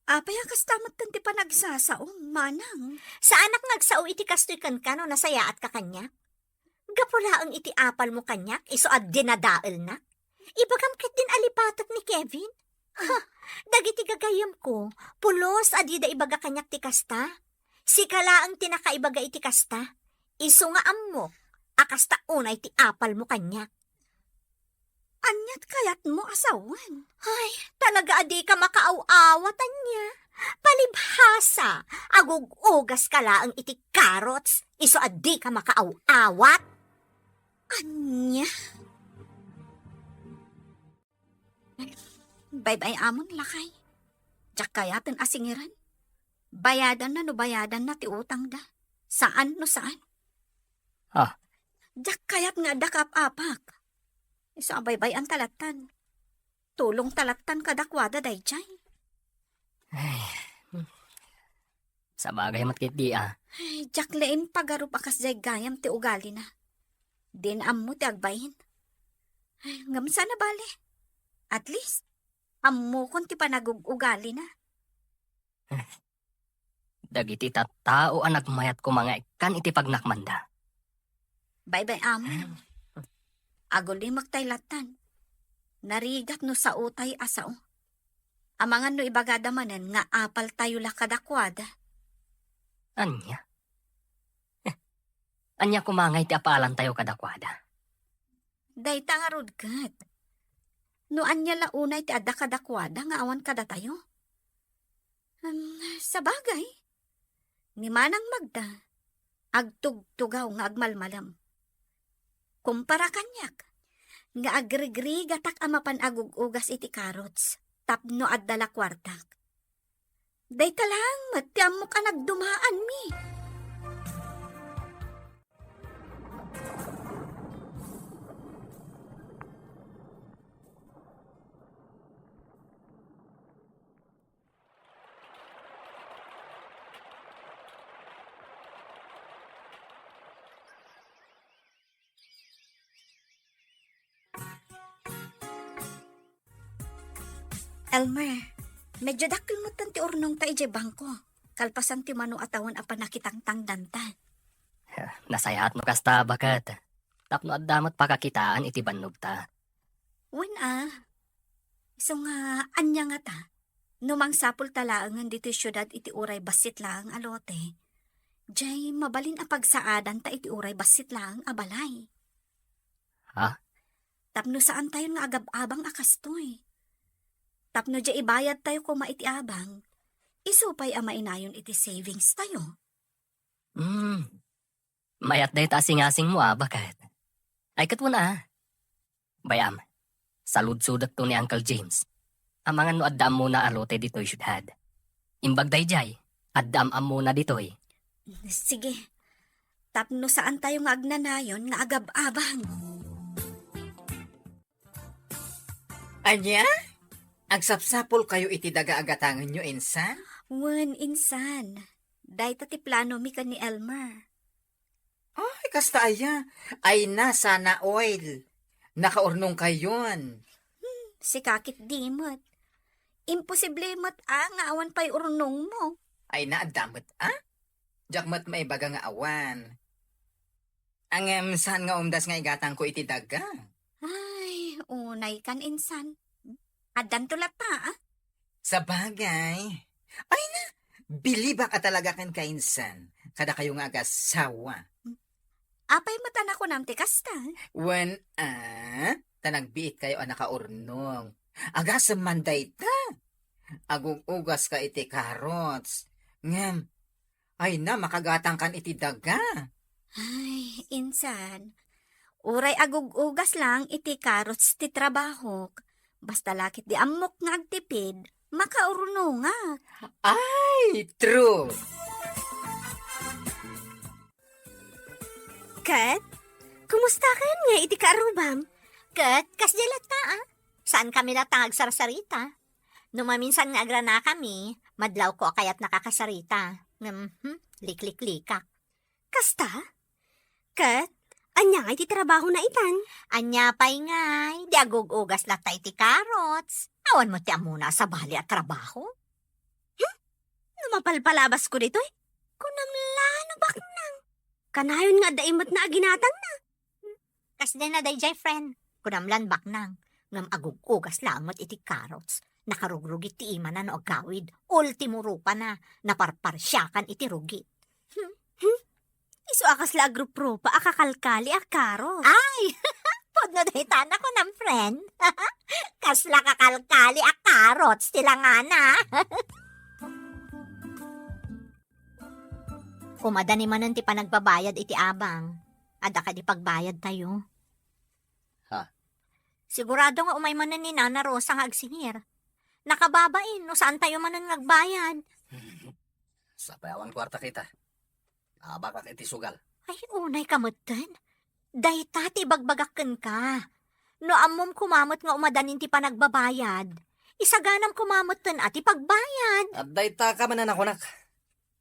Apay akas tamat tanti pa nagsasaong, Manang. Sa anak ngagsao iti kastoy kan no nasaya at kakanya? Gapula ang iti apal mo kanyak, iso ad dinadaal na? Ibagam ket din alipatat ni Kevin? Ha, dagiti gagayam ko, pulos adida ibaga kanyak ti kasta. Sikala ang tinakaibaga iti kasta. Iso nga ammo, akasta unay ti apal mo kanyak. Anyat kayat mo asawan. Ay, talaga adi ka makaaw-awatan niya. Palibhasa, agugugas ka laang iti carrots, iso adi ka makaaw-awat. Anya? Bye-bye amon lakay. Diyak kayatan asingiran. Bayadan na no bayadan na ti utang da. Saan no saan? Diyak kayat nga dakap-apak. Isa bye-bye ang talatan. Tulong talatan kadakwada dayjay. Sa bagay matkit di Ay, diyak laim pagarup akas jay gayam ti ugali na. Din ammo ti agbayin. Ay, ngam sana bale. At least, ammo kon ti panagugali na. Dagiti tattao ang nagmayat ko mga ikan iti pagnakmanda. Bye-bye amo. Aguli magtaylatan. Narigat no sa utay asao. Amangan no ibagadamanan nga apal tayo la kadakwada. Anya? Anya kumangay ti apalan tayo kadakwada. Dayta nga rudgat. No anya launay ti adda kadakwada nga awan kada tayo. Sa bagay. Ni Manang Magda. Agtugtugaw nga agmalmalam. Kumpara kanyak. Nga agrigri gatak amapan agugugas iti carrots. Tapno at dala kwartak. Day talang matiam mo ka nagdumaan mi. Elmer, medyo dakil mo tanti urnong ta ije bangko. Kalpasan ti mano atawan apa nakitang tangdanta. Nasayahat no kasta bakat. Tapno at damat pakakitaan iti bannog ta. Wen So nga, anya nga ta. Numang sapul talaangan dito syudad iti uray basit lang alote. Jay, mabalin a pagsaadan ta iti uray basit lang abalay. Ha? Tapno saan tayo nga agab-abang akastoy. Tapno jay ibayad tayo kung maiti abang. Isupay ama inayon iti savings tayo. Mayat day ta asing-asing mo bakit? Ay katuna Bayam, salud-sudat to ni Uncle James. Amangan no addam muna alote dito'y syudad. Imbag dayjay, addam muna dito'y. Sige, tapno saan tayo nga agnanayon nga agab-abang. Anya? Agsapsapol kayo iti daga-agatangan nyo, insan? Wen, insan. Day ti plano mi ka ni Elmer. Ay, kasta aya. Ay na, sana oil. Nakaurnong kayon. Si kakit dimot. Imposible mat nga awan pa'y urnong mo. Ay na, adamot, Jakmat maibaga nga awan. Ang saan nga umdas nga igatang ko iti daga? Ay, unay kan insan. Adan tulat ta, ah. Sa bagay. Ay na, biliba ka talaga kan kainsan. Kada kayo nga agasawa. Apay matan ako nam ti kasta. When, tanagbiit kayo ang nakaurnong. Agasam manday ta. Agugugas ka iti karots. Ngam, ay na, makagatang kan iti daga. Ay, insan. Uray agugugas lang iti karots ti trabaho. Basta lakit di amok nga agtipid, makauruno nga. Ay, true. Kat, kumusta ka nga iti kaarubam? Kat, kasdilat ta ah. Saan kami natangag sarsarita? Numaminsan nga agrana kami, madlaw ko kayat nakakasarita. Liklik-likak. Kasta? Kat, anya nga iti trabaho na itan? Anya pa'y ngay, di agugugas la tayo ti karots. Awan mo ti amuna sa bali at trabaho. Lumapalpalabas ko dito eh. Kunamlano baknang. Kanayon nga daimot na aginatang na. Kasdi na day jay friend. Kunamlan baknang. Ngam agugugas lamot iti karots. Nakarugrugit ti ima na no agawid. Ultimo rupa na. Naparparsyakan iti rugit. Iso akas la agrup pa akakalkali akaro. Ay! Podno day tana ko ng friend. Kasla kakalkali a karots tila nga na. Umadani manan ti panagbabayad iti abang. Ada ka di pagbayad tayo. Ha? Sigurado nga umay manan ni Nana Rosa nga agsingir. Nakababain no saan tayo manan ngagbayad. Sa payawan kwarta kita. Abakak iti sugal. Ay, unay kamutan. Dayta ti bagbagakken ka. No amom kumamot nga umadanin ti panagbabayad. Isaganam kumamutan at ti pagbayad. At dayta ka man ako nak.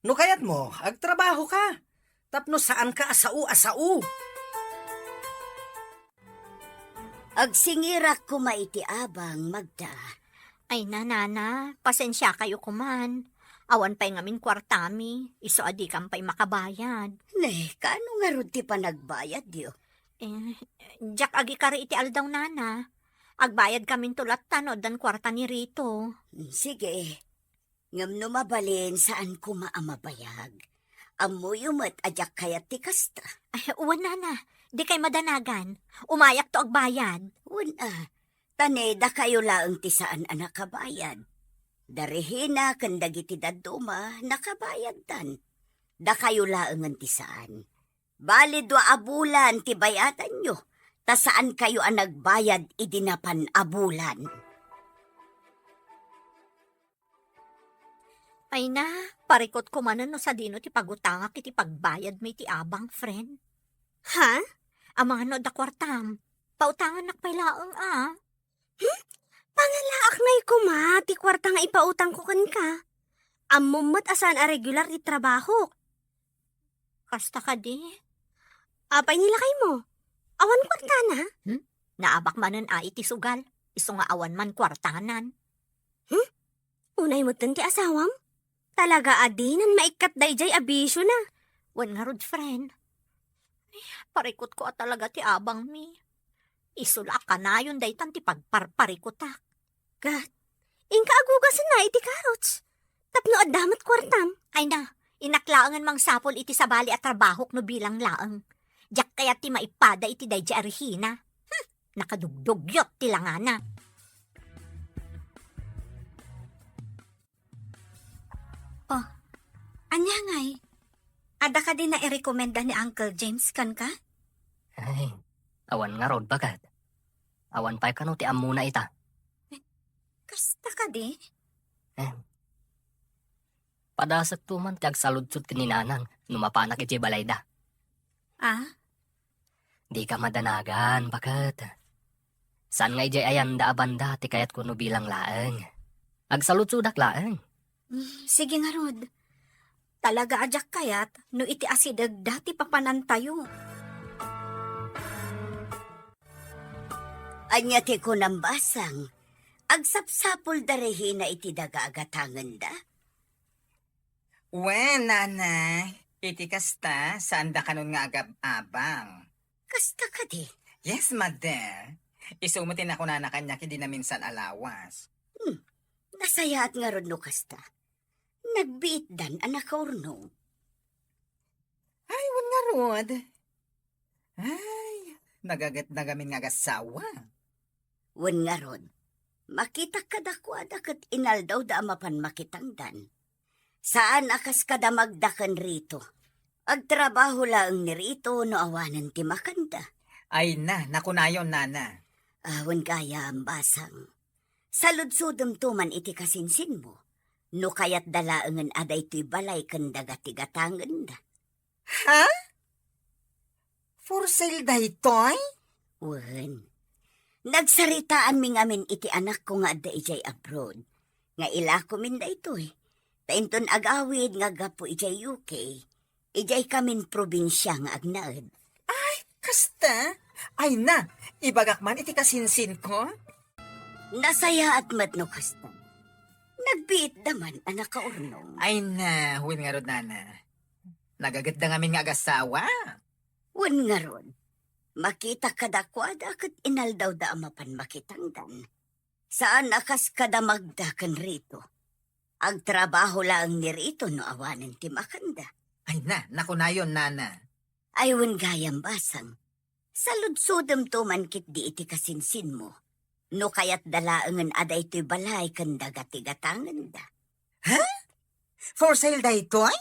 No kayat mo, agtrabaho ka. Tapno saan ka asau. Agsingirak ko maiti abang, Magda. Ay nanana, pasensya kayo kuman. Awan pa'y ngamin kwartami, iso adi kam pa'y makabayad. Ne, kaano nga ron ti panagbayad yo? Jak agi kari iti aldaw nana. Agbayad kamin tulat tanod dan kwarta ni Rito. Sige, ngam no mabalin saan ko maamabayag. Amo yumat ajak kayat ti kasta. Ay, uwan nana, di kay madanagan. Umayak to agbayad. Una, taneda kayo laang ti saan anak kabayad. Darihina kandagiti daduma nakabayad tan. Da kayo laang ti saan. Bali 2 abulan ti bayatan nyo. Ta saan kayo ang nagbayad idinapan abulan. Ay na, parikot ko manan no sa dino ti pagutangak iti pagbayad may ti abang, friend. Ha? Ang mga no da kwartam, pautangan nakpailaang Pangalaak na kuma, ti kwarta nga ipautang ko kan ka. Amumot asan a regular ti trabaho. Kasta ka di. Apay nilakay mo. Awan kwarta na. Naabak manan iti sugal. Iso nga awan man kwartanan. Unay mo ti asawam. Talaga adinan maikat dayjay abisyo na. Wan nga rod, friend. Parikot ko at talaga ti abang mi. Isula ka na yun daytan ti pagparparikotak. Gat, ingka agugasan na iti karots. Tapno adamat kwartam. Ay na, inaklaangan mang sapol iti sabali at trabahok no bilang laang. Diyak kaya ti maipada iti dayja arihina. Nakadugdugyot ti langana. Anya ngay. Ada ka din na i-recommenda ni Uncle James kan ka? Ay, awan nga rod bagat. Awan pa'y kano ti amuna ita. Kasta ka di? Padasat tuman ti agsaludsud ti ninanang numapanak iti balayda. Ah? Di ka madanagan, bagat. Saan nga ijay ayan da abanda ti kayat kuno bilang laeng. Agsaludsudak laeng. Sige nga Rod. Talaga ajak kayat no iti asidag dati papanan tayo. Anya ti ko nambasang. Agsapsapol darihina iti daga agatangan da. Wen, nana. Iti kasta, saan da kanon nga agab-abang? Kasta ka di. Yes, mother. Isumutin ako na kanya kidi na minsan alawas. Nasayaat nga ron no kasta. Nagbiit dan anak ka urnong. Ay, wan nga rod. Ay, nagagat nagamin nga gasawa. Wan nga ron. Makita ka dakwada kat inaldaw da amapan makitangdan. Saan akas kada magdakan rito? Agtrabaho lang ni rito no awanan ti makanda. Ay na, nakunayon nana. Awan kaya ang basang. Saludsudom tuman iti kasinsin mo. No kayat dalaangan aday to'y balay kanda gatigatangan da. Ha? For sale da itoy? Wan. Nagsaritaan mi ngamin iti anak ko nga da ijay abroad. Nga ila ko min da ito'y. Tainton agawid nga gapo ijay UK. Ijay kamin probinsya nga agnaad. Kasta? Ay na, ibagak man iti kasinsin ko? Nasaya at madno kasta. Nagbiit daman anak ka urnong. Ay na, huwin nga rod nana. Nagagat na ngamin nga agasawa. Wan nga ron. Makita kadakwada kat inaldaw da amapan makitangdan. Saan akas kada magdakan rito? Agtrabaho lang ni rito no awanan ti makanda. Ay na, nakunayon nana. Aywan gayam basang. Saludsudam tuman kit di iti kasinsin mo. No kayat dalaangan aday to'y balay kanda gatigatangan da. For sale da itoy?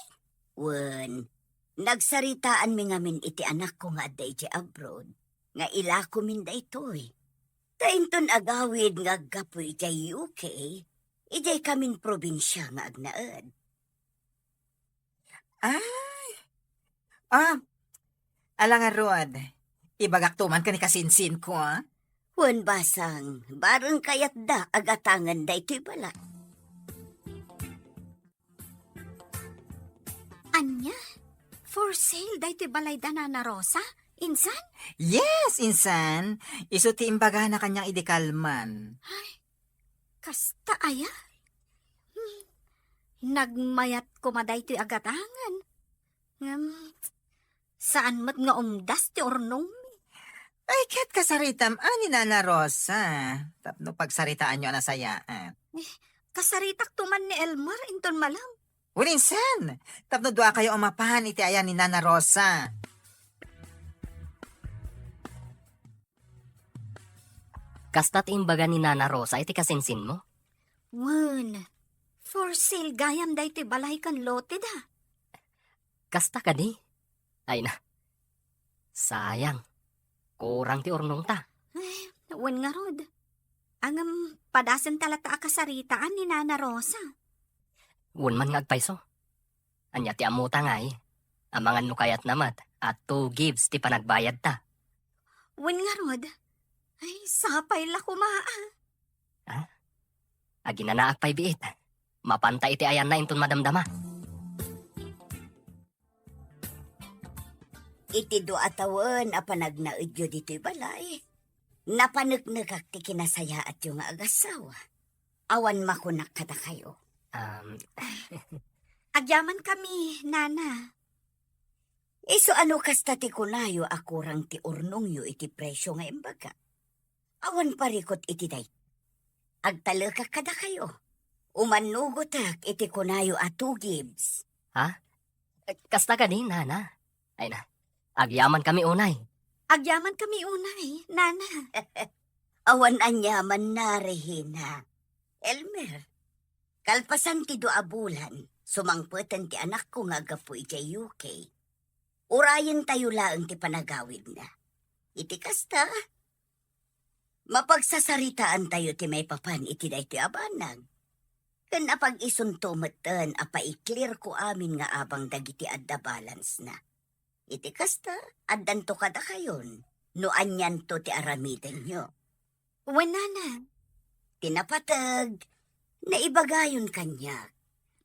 Wan. Nagsaritaan mi ngamin iti anak ko nga aday di abroad. Nga ila ko min da ito'y. Tainton agawid nga gapoy di UK. Ijay kamin probinsya nga agnaad. Alang nga rod. Ibagak tuman ka ni kasinsin ko, ha? Wan basang. Barang kayat da agatangan da ito'y balay. Anya? For sale da ito'y balay da na Rosa? Insan? Yes, insan. Iso ti imbaga na kanyang idikalman. Kasta aya? Nagmayat ko maday to'y agatangan. Saan mat nga umdas ti ornong? Ay, kat kasaritam, ani Nana Rosa. Tapno pagsaritaan nyo anasayaan. Kasaritak tuman ni Elmar, inton malam. Uninsan, tapno dua kayo umapahan iti ayan ni Nana Rosa. Kasta't imbaga ni Nana Rosa iti kasinsin mo? Wan, for sale gayam da ito'y balay kan lote da. Kasta ka di? Ay na. Sayang. Kurang ti ornong ta. Wan nga rod. Angam padasan talata akasaritaan ni Nana Rosa. Wun man nga agpaiso. Anya ti amuta nga eh. Amangan no kayat namat at 2 gives ti panagbayad ta. Wan nga rod. Ay, sapay la kumaa. Aginanaak pa'y biit. Mapanta iti ayan na inton madamdama. Iti do atawan apanagnaudyo dito'y balay. Napanagnagak ti kinasaya at yung agasawa. Awan makunak kada kayo. Agyaman kami, Nana. Iso ano kasta ti kunayo akurang ti urnong yu iti presyo nga imbaga. Awan parikot iti day. Agtalaka kada kayo. Umanugotak iti kunayo at 2 gives. Kasta ka di, Nana. Ay na. Agyaman kami unay. Agyaman kami unay, Nana. Awan anyaman na rehina. Elmer, kalpasan ti doa bulan, sumangputan ti anak ko nga gapoy di UK. Urayan tayo laang ti panagawid na. Iti kasta. Mapagsasaritaan tayo ti may papan iti day ti abanag. Kan apag isuntumatan apa-i-clear ko amin nga abang dagiti adda balance na. Iti kasta, addan to kada kayon. No anyan to ti aramidan nyo. Wan, Nana. Tinapatag, naibagayon kanya.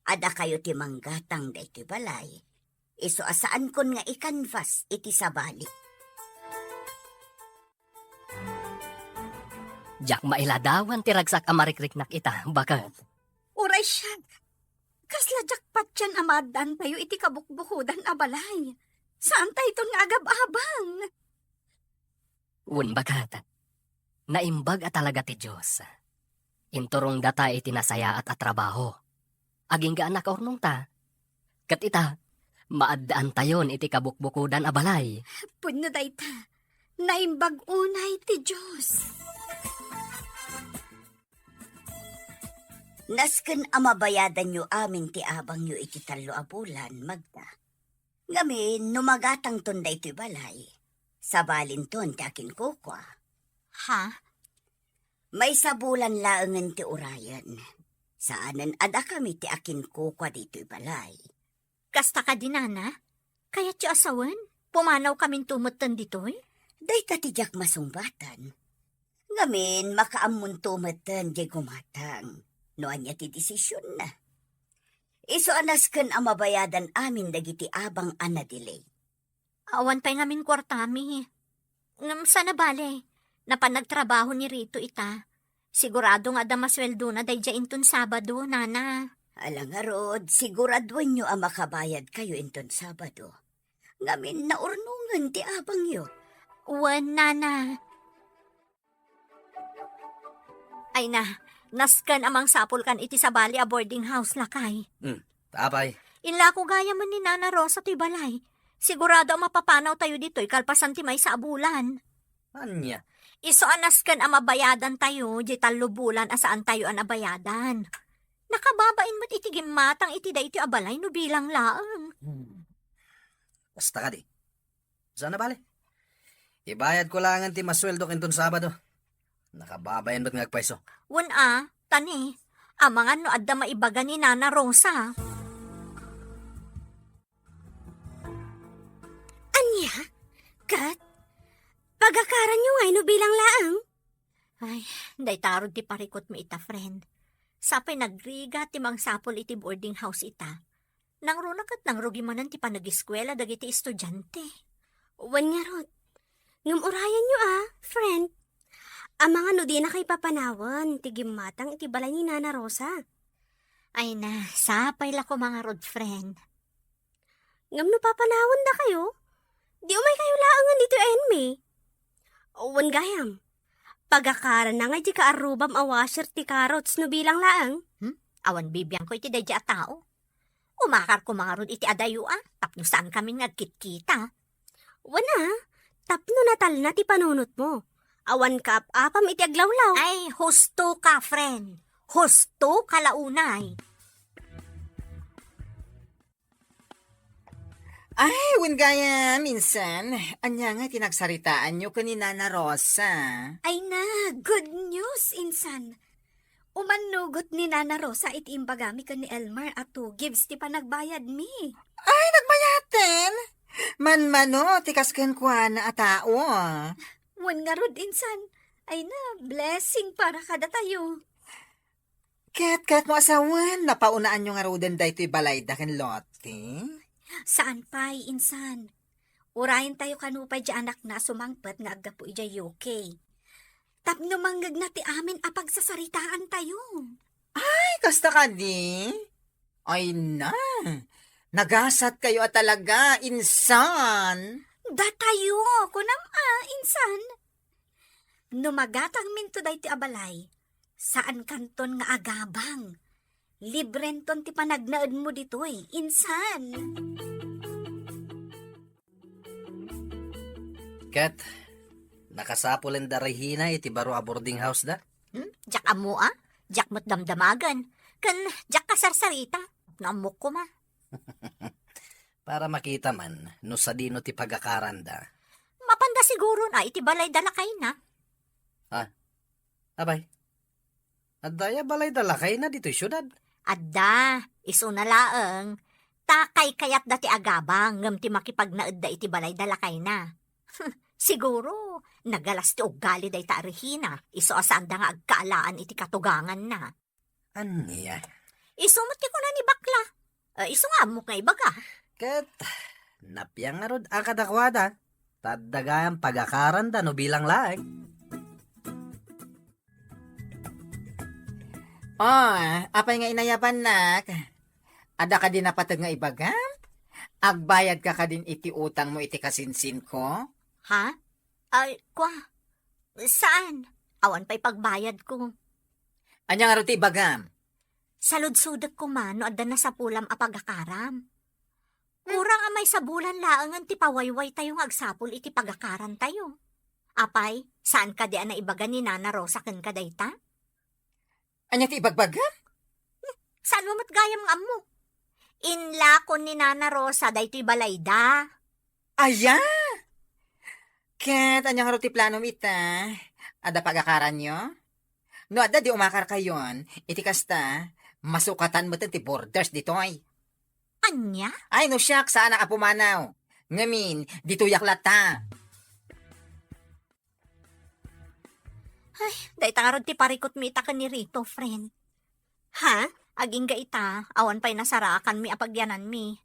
Ada kayo ti manggatang da iti balay. Iso asaan kon nga ikanvas iti sabali. Jak mailadawan ti ragsak amarikrik nak ita. Bakit? Uray siya. Kasla jackpot yan amadan tayo iti kabukbukudan a balay. Saan tayo ito nga agab-abang? Un bagat. Naimbag at talaga ti Diyos. Inturong data iti nasaya at atrabaho. Aging gaan na kaurnong ta. Kat ita, maaddaan tayon iti kabukbukudan a balay. Puno dayta. Naimbag unay ti Diyos. Nasken amabayadan nyo amin ti abang nyo iti 3 a bulan, Magda. Ngamin, numagatang ton da ito'y balay. Sa balinton ti akin kukwa. Ha? May sabulan laangan ti urayan. Saanan ada kami ti akin kukwa dito'y balay. Kasta ka dinana? Kaya ti asawan? Pumanaw kaming tumutan ditoy? Day tatijak masungbatan. Ngamin, makaamun tumatan di gumatang. Noan niya ti desisyon na. Iso anasken ang mabayadan amin dagiti abang anadilay. Awan pa'y ngamin kwartami. Ngam sana bale, napanagtrabaho ni Rito ita. Sigurado nga da masweldo na day inton Sabado, nana. Alang arod, siguraduan nyo ang makabayad kayo inton Sabado. Ngamin naurnungan ti abang yo. Wan, nana. Ay na, naskan amang sapol kan iti sa bali a boarding house lakay. Tapay. Inla ko gaya man ni Nana Rosa to'y balay. Sigurado ang mapapanaw tayo dito'y kalpasan ti may sa abulan. Anya? Iso anaskan ang mabayadan tayo, di 3 bulan asaan tayo ang abayadan. Nakababain mo't itigim matang iti da iti abalay no bilang laang. Basta ka di. Saan na bale? Ibayad ko lang ti masweldo kinton Sabado. Nakababayan ba't ngagpaiso? Wan tani, amangan no adda maibaga ni Nana Rosa. Anya? Kat? Pagakaran nyo ngay no bilang laang? Ay, day tarod ti parikot mo ita, friend. Sapay nagriga ti mangsapol iti boarding house ita. Nang runakat nang rugi manan ti panagiskwela dagiti estudyante. Wan nga rod. Ngumurayan nyo friend. Ang mga no di na kay papanawan, tigimatang iti balay ni Nana Rosa. Ay na, sapay la ko mga road friend. Ngam no papanawan da kayo? Di umay kayo laangan dito enme. Wan gayam. Pagakaran na nga di kaarubam a washer ti carrots no bilang laang. Awan bibiyang ko iti dadya a tao. Umakar ko mga road iti adayo tapno saan kami nagkit-kita. Wana, tapno natal na ti panunot mo. Awan ka apam iti aglawlaw. Ay, husto ka, friend. Husto ka launay. Ay, win gaya, minsan. Anya nga tinagsaritaan nyo ni Nana Rosa. Ay na, good news, insan. Umanugot ni Nana Rosa iti imbagami ka ni Elmar at 2 gives ti panagbayad mi. Ay, nagbayaten! Man-mano, tikasken kwa na atao. Wan nga rod, insan. Ay na, blessing para kada tayo. Ket mo asawan, napaunaan nyo nga roden da ito'y balay da ken lote. Saan pa'y, insan? Urayin tayo kanupay di anak na sumangpat nga agapo ija UK. Tapno manggag na ti amin apagsasaritaan tayo. Ay, kasta ka di? Ay na, nagasat kayo at talaga, insan. Datayo, kunam insan. Numagatang minto day ti abalay. Saan kanton nga agabang? Librenton ti panagnaed mo ditoy, insan. Kat, nakasapulin da Regina iti baro a boarding house da? Jak amo Jak mo't damdamagan. Kan jak kasarsarita. Naamok ko ma. Para makita man, no sa dino ti pagakaran da. Mapanda siguro na iti balay dalakay na. Abay, adaya balay dalakay na dito'y syudad. Adda, iso na laeng. Takay kayat dati agabang ngam ti makipagnaed da iti balay dalakay na. Siguro, nagalas ti ugali day ta Regina. Iso asaan da nga agkaalaan iti katugangan na. Anya? Iso mo ti ko na ni bakla. Iso nga mo nga ibaga. Kat, napiyang nga rod ang kadakwada. Tadagayang pagakaran da no bilang laeng. Oh, apay nga inayapan nak. Ada ka din napatag nga ibagam? Agbayad ka din iti utang mo iti kasinsin ko? Ha? Ay, kwa? Saan? Awan pa'y pagbayad ko. Anya nga ro ti ibagam? Salud-sudak ko man, no adda na sa pulam apagakaram. Kurang amay sa bulan laangan ti pawayway tayong agsapul iti pagakaran tayo. Apay, saan ka di na ibaga ni Nana Rosa ken ka dayta? Anya ti ibagbagam? Saan mo matgayam nga mo? Inla ko ni Nana Rosa daytoy balayda. Aya! Ket, anya nga ro ti plano ita? Ada pagakaran nyo? No, ada di umakar kayon, iti kasta, masukatan mo ti borders ditoy. Anya? Ay, no siyak, saan ka pumanaw? Ngamin, dito yaklata. Dayta nga ron ti parikot mi ita ni Rito, friend. Ha? Aging ga ita, awan pa'y nasarakan mi apagyanan mi.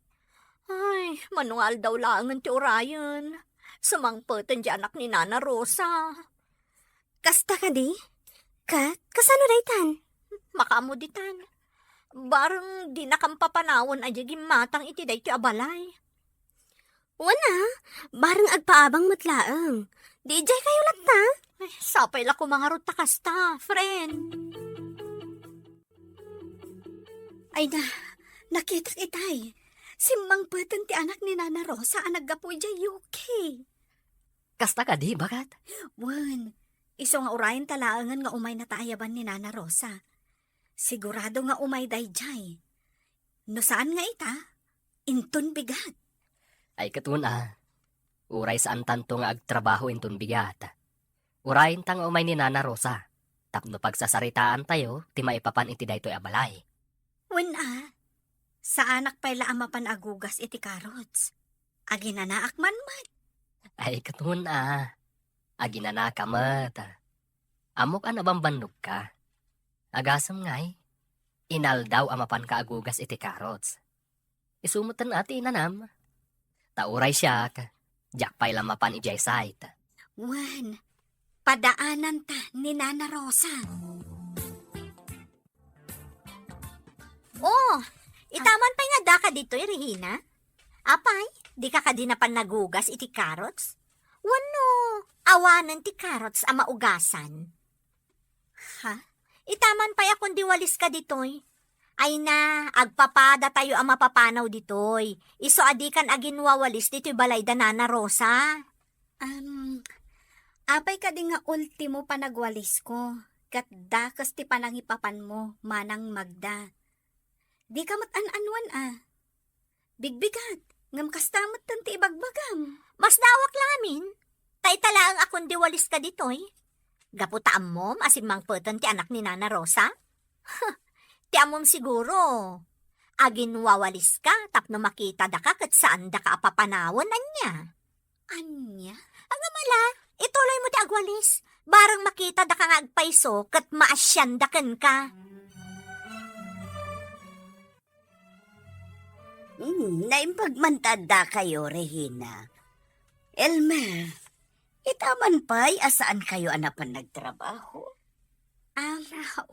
Ay, manual daw laangan ti Orion. Sumangpeten di anak ni Nana Rosa. Kasta ka di? Kat, kasano daytan? Makamuditan. Barang di nakampapanawon aja gimatang iti dayti abalay. Wana, bareng agpaabang matlaang. Di jay kayo latta? Ay, sapay la ko mga ruta kasta, friend. Ay na, nakita kitay. Simbang peten ti anak ni Nana Rosa ang naggapoy dya UK. Kasta ka di, bakat? Wan, iso nga urayan talaangan nga umay natayaban ni Nana Rosa. Sigurado nga umay dayjay. No saan nga ita? Intun bigat. Ay katuna, uray saan tanto nga agtrabaho inton bigat. Urayin tang umay ni Nana Rosa. Tapno pagsasaritaan tayo, ti maipapan iti daytoy abalay. Wan sa anak pa'y laamapan agugas iti karots. Aginanaak man. Ay katuna, aginana ka mat. Amok anabambannog ka. Agasam ngay, inal daw amapan ka agugas iti karots. Isumutan ati nanam. Tauray siya, jakpay lamapan ijay site. Wan, padaanan ta ni Nana Rosa. Oh, itaman pa nga da ka dito, Regina. Apay, di ka kadinapan nagugas iti carrots? Wano, awanan ti carrots ang maugasan. Ha? Itaman pa akong diwalis ka ditoy. Ay na, agpapada tayo ang mapapanaw ditoy. Iso adikan aginwawalis dito'y balay da Nana Rosa. Apay ka di nga ultimo panagwalis ko. Kat dakas ti panangipapan mo, manang Magda. Di ka matan-anwan Bigbigat, ngam kastamot tanti ibagbagam. Mas dawak lamin. Taitala ang akong diwalis ka ditoy. Gaputaan mo, asin mang putan ti anak ni Nana Rosa? Ti amom siguro. Agin wawalis ka, tapno makita da ka kat saan da ka apapanawon anya. Anya? Ang amala, ituloy mo ti agwalis. Barang makita da ka nga agpaiso, kat maasyandakan ka. Naimpagmantada kayo, Regina. Elmer, itaman pa'y asaan kayo anapan nagtrabaho?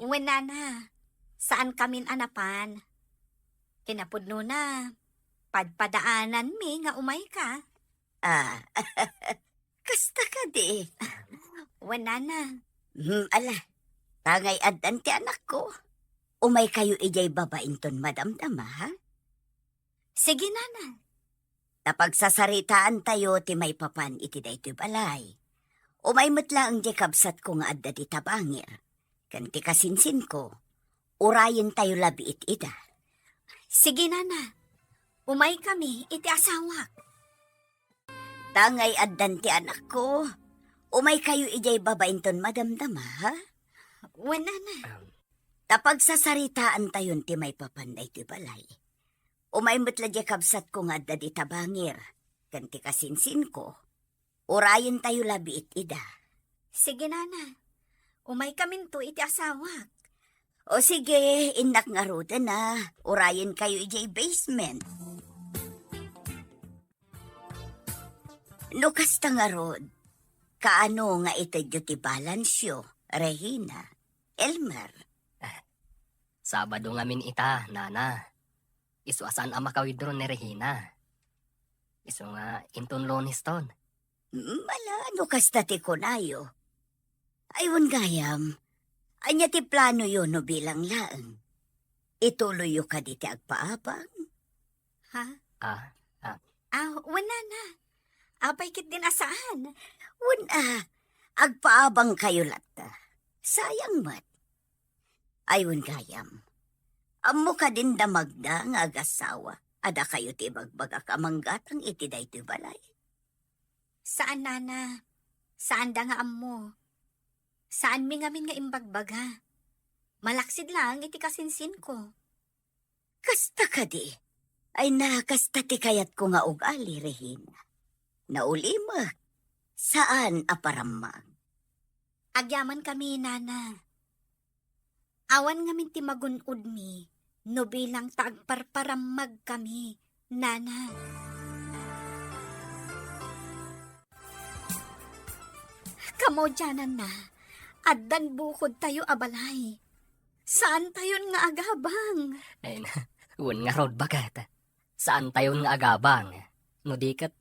Wala na. Saan kamin anapan? Kinapudno na. Padpadaanan mi nga umay ka. Kasta ka di. Wala na. Ala, tangay adan ti anak ko. Umay kayo ijay babainton madamdama, ha? Sige, Nana. Napagsasaritaan tayo ti may papan iti daytoy balay. Umay metla ang di kabsat ko nga adda di tabangir. Kanti kasinsin ko, urayin tayo labiit ida. Sige, Nana. Umay kami, iti asawak. Tangay addan ti anak ko. Umay kayo ijay babainton madamdama, ha? Wala na. Napagsasaritaan tayon ti may papan daytoy balay. Umay metla di kabsat ko nga adda di tabangir. Kanti kasinsin ko, urayin tayo labiit ida. Sige, Nana. Umay kamin to iti asawak. O sige, inak nga ruta na. Urayin kayo ijay basement. Lukas ta nga rod. Kaano nga itadyo ti balansyo, Regina, Elmer. Sabado ngamin ita, Nana. Isu asan ang makawidro ni Regina. Isu nga inton loniston. Malano kasta ti kunayo. Aywan gayam, anya ti plano yun no bilang laeng. Ituloy yo ka di ti agpaabang. Ha? Ah, Wala na. Apay kit din asaan. Wala, agpaabang kayo lata. Sayang mat. Aywan gayam, amo ka din damagda nga agasawa. Ada kayo ti bagbaga kamanggatang iti daytoy balay. Saan, nana? Saan da nga ammo? Saan mi ngamin nga imbagbaga? Malaksid lang iti kasinsin ko. Kasta ka di. Ay nakasta ti kayat ko nga ugali, Regina. Naulimak. Saan aparamag? Agyaman kami, nana. Awan ngamin ti magunod mi, no bilang taagparparamag kami, nana. Kamo dyanan na, addan bukod tayo abalay. Saan tayon nga agabang? ay na, un nga rod bagat. Saan tayon nga agabang? No dikat,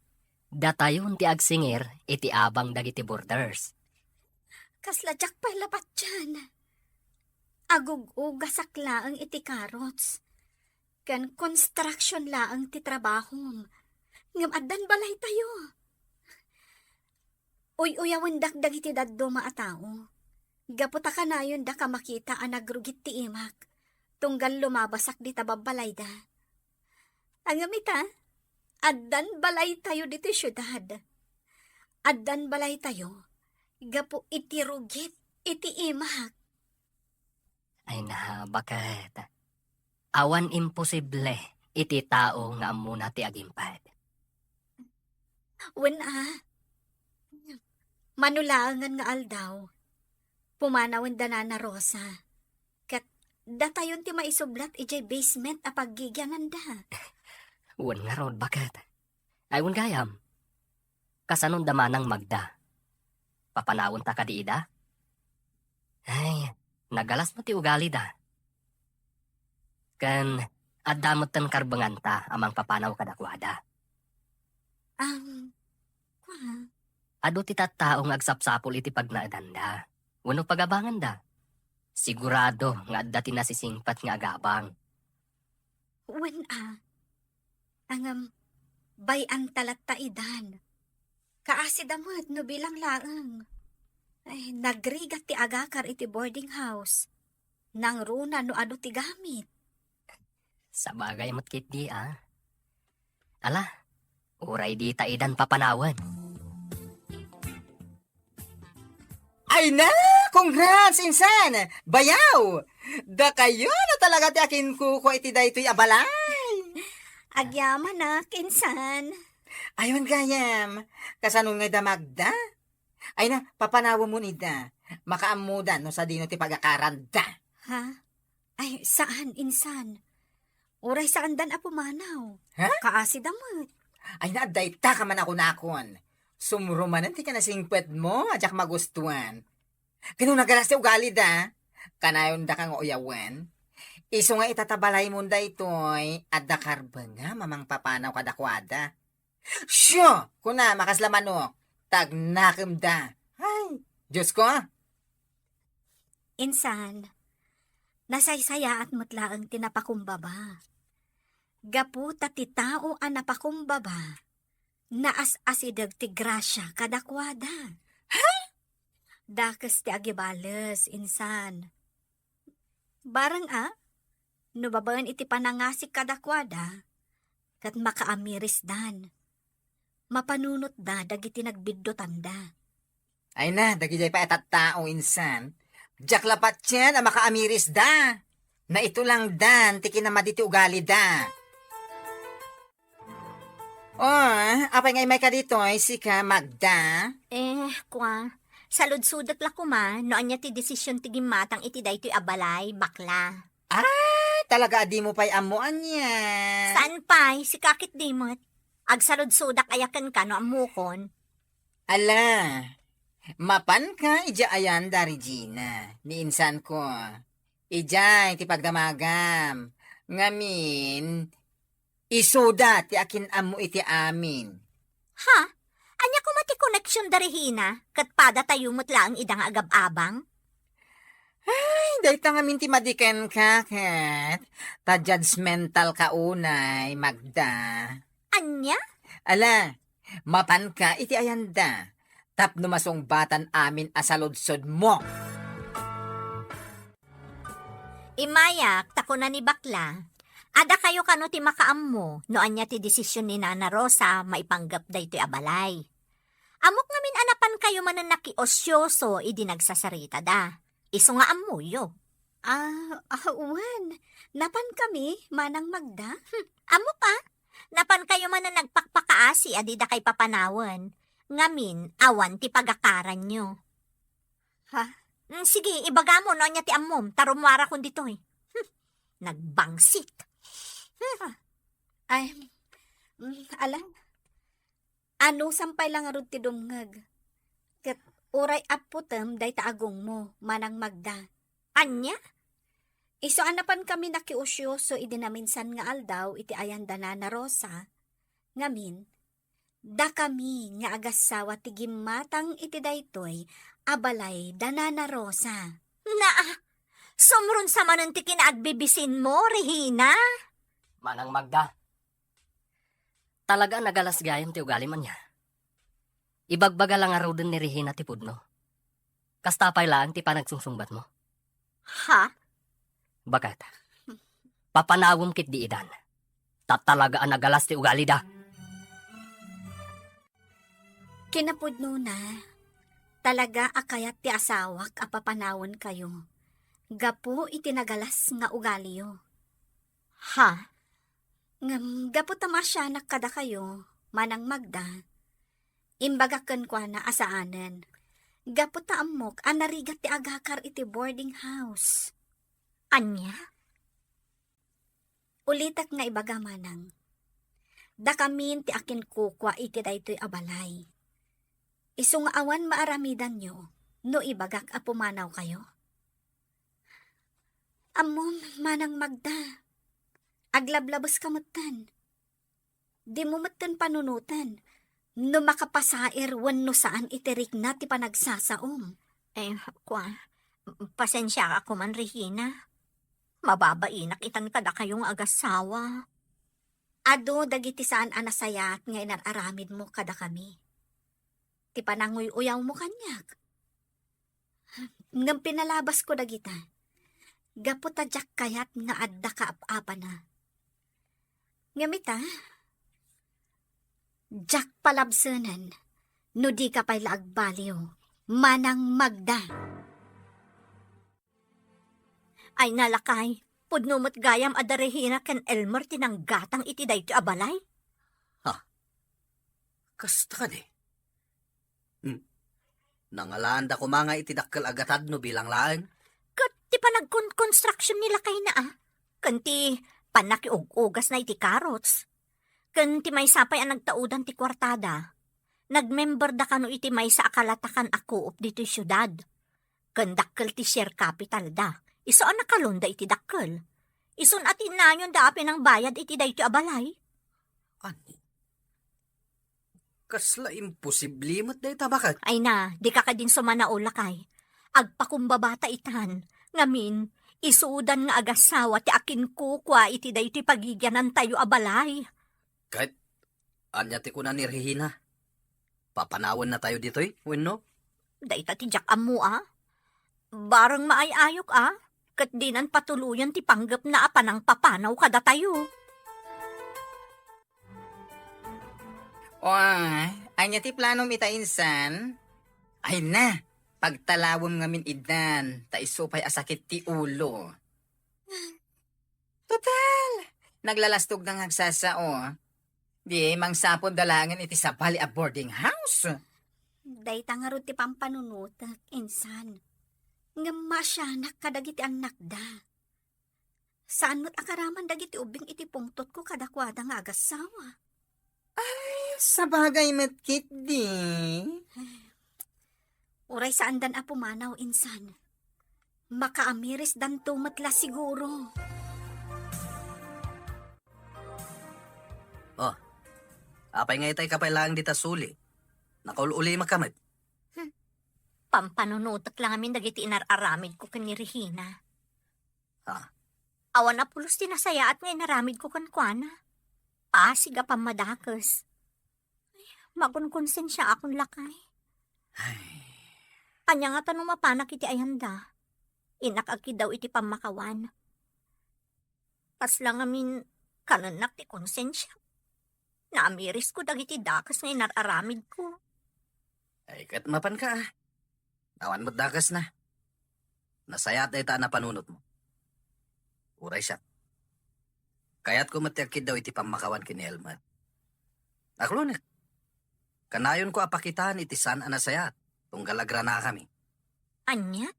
datayon ti agsingir iti abang dagiti borders. Kasladyak pa'y lapat dyan. Agug-ugasak laang iti carrots. Kan construction laang ti trabahom. Ngam addan balay tayo. Uy-uyawan dakdag iti daddo maatao. Gaputa ka na yun da ka makita ang nagrugit ti imak. Tunggal lumabasak di tababalay da. Ang amita, addan balay tayo dito syudad. Addan balay tayo. Gapu iti rugit, iti imak. Ay na, bakit? Awan imposible iti tao nga amuna ti agimpad. Manulangan nga aldaw. Pumanawan da na Rosa. Kat datayon ti maisublat ijay basement a paggigyanan da. Uwan nga rod, bakit? Ay, un gayam. Kasanon damanang magda. Papanawon ta ka di ida? Ay, nagalas mo ti ugali da. Kan, adamot tan karbangan ta amang papanaw kadakwada. Ado ti tattaong agsapsapol iti pagnaadanda. Wano pagabangan da. Sigurado nga adda ti nasisingpat nga agabang. Bayan talat ta idan. Kaasidamot no bilang laang. Ay, nagrigat ti agakar iti boarding house. Nang runa no ado ti gamit. Sa bagay mo't kit di Ala, uray di ta idan papanawan. Ay na! Congrats, insan! Bayaw! Da kayo na talaga ti akin kuko iti daytoy abalay! Agyaman na, kinsan. Ayun gayam, kasanong nga damagda? Ay na, papanawa mo nida. Makaamudan no sa dino ti pagakaranda. Ha? Ay, saan, insan? Uray saan dan apumanaw? Ha? Kaasidamot. Ay na, dayta ka man ako nakon. Sumrumanan ti ka na singpet mo, adyak magustuhan. Kano nagalas ti ugali da? Kanayon da kang uyawan. Iso nga itatabalay mo da ito'y at dakarba nga mamang papanaw kadakwada. Syo! Kuna, makaslamanok. Tagnakim da. Ay, Diyos ko. Insan, nasaysaya at mutlaang tinapakumbaba. Gapu ti tao ang napakumbaba. Naas-asidag ti grasya kadakwada. Ha? Dakas ti agibales, insan. Barang no babaen iti panangasik kadakwada, kat makaamiris dan. Mapanunot da, dagiti nagbiddo tanda. Ay na, dagijay pa etat tao, insan. Diyak lapat yan, ang makaamiris da. Na ito lang dan, tiki na maditi ugali da. Apay ngay may ka dito, si ka Magda. Salud-sudak la kuma, no anya ti desisyon ti gimatang iti daytoy abalay, bakla. Talaga di mo pa'y amuan niya. Saan pa'y, si kakit dimot? Agsalud-sudak ayakan ka no amukon. Ala, mapan ka, ija ayan da Regina, ni insan ko. Ija, iti pagdamagam. Ngamin, Isuda ti akin amo iti amin. Ha? Anya ko mati connection da Regina, kat pada tayo lang idang agab-abang? Day ta nga minti madiken ka, kat. Ta judgmental ka unay, Magda. Anya? Ala, mapan ka iti ayanda. Tapno masong batan amin asaludsod mo. Imayak, tako na ni bakla. Ada kayo kano ti makaam mo, no anya ti desisyon ni Nana Rosa, maipanggap da iti abalay. Amok ngamin anapan kayo manan nakiosyoso, idi nagsasarita da. Iso nga amuyo. Uwan. Napan kami, Manang Magda? Amo pa? Napan kayo manan nagpakpakaasi, adi da kay papanawan. Ngamin, awan ti pagakaran nyo. Ha? Sige, ibaga mo no anya ti amom, tarumwara kun ditoy. Nagbangsit. Ay, alang. Ano sampay lang arud ti dumngag. Kat uray aputem day taagong mo, Manang Magda. Anya? Iso anapan kami nakiusyoso idinaminsan nga aldaw iti ayanda na Rosa. Ngamin, da kami nga agasawa ti gimatang iti daytoy abalay da Nana Rosa. Sumrun sa manon ti kinaagbibisin mo, Regina. Manang Magda. Talaga nagalas gayam ti ugali man niya. Ibagbaga lang araw din ni Regina ti pudno. Kastapay lang ti panagsungsungbat mo. Ha? Bagat. Papanawom kit di idan. Tatalaga ang nagalas ti ugali da. Kinapudno na. Talaga akayat ti asawak apapanawon kayo. Gapo itinagalas nga ugaliyo. Ha? Gapo tamasyanak kada kayo, Manang Magda. Imbagakan kwa na asaanan. Gapo taamok anarigat ti agakar iti boarding house. Anya? Ulitak nga ibaga manang. Da kamin ti akin kukwa iti daytoy abalay. Isu nga awan maaramidan nyo, no ibagak apumanaw kayo. Amom, Manang Magda. Aglablabos kamutan. Di mo matan panunutan. No makapasair wenno saan itirik na ti panagsasaom. Pasensya ako man, Regina. Mababainak itan kada kayong agasawa. Ado dagiti saan anasayat nga inararamid mo kada kami. Ti pananguy-uyaw mo kanyak. Ngam pinalabas ko dagita. Gapo tadyak kayat nga adda kaap-apa na. Ngamita, jak palabsanan, no di ka pa'y laagbaliw, Manang Magda. Ay nalakay, pudnumot gayam ada Regina ken Elmer tinanggatang iti dayto abalay. Kasta ka di. Nangalaan da ko mga itidakkel agatad no bilang laan. Kat ti panagkon-construction nila kay na Kanti panakiug-ugas na iti carrots. Kanti may sapay ang nagtaudan ti kwartada. Nagmember da kano iti may sa akalatakan ako up dito syudad. Kandakkel ti share capital da. Iso ang nakalunda iti dakkel. Ison at inayon da apin ang bayad iti dayto abalay. Ani? Kasla imposible mo't day tabakat. Ay na, di ka din sumanaula kay. Agpakumbabata itan. Ngamin, isuudan nga agasawa ti akin kukwa iti daytoy pagigyanan tayo abalay. Kahit, anya ti kuna ni Regina. Papanawan na tayo dito'y, wenno? Dayta ti jak amu Barang maayayok Kat dinan patuluyan ti panggap na apanang papanaw kada tayo. Anya ti planom itainsan? Ay na, pagtalawom ngamin idan, ta isupay asakit ti ulo. Total, naglalastog ng hagsasao. Di mangsapon dalangan iti sabali a boarding house. Dayta nga ron ti pampanunutak, insan. Nga masyanak kadagiti ang nakda. Saan mo't akaraman dagiti ubing iti pungtot ko kadakwada nga agasawa. Sa bagay metkit di. Uray saan dan apumanaw, insan. Makaamiris dan tumatla siguro. Apay nga itay kapailangan dita suli. Nakaululi makamit. Pampanunutot lang amin dagiti inararamid ko kan ni Regina. Ha? Awan na pulos tinasaya at nga inaramid ko kan kuana. Siga pamadakas. Magunkonsensya akong lakay. Anya nga tanong mapanak iti ayanda. Inakagi daw iti pamakawan. Pas lang amin kananak ti konsensya. Naamiris ko dagiti dakas nga inararamid ko. Ay, kat mapan ka ah. Awan mo't dakas na. Nasaya at ita na panunot mo. Uray siya. Kaya't kumatiakid daw iti pamakawan kini Elmer. Aklunik. Kanayon ko apakitaan iti san anasayat. Tunggalagra na kami. Anya?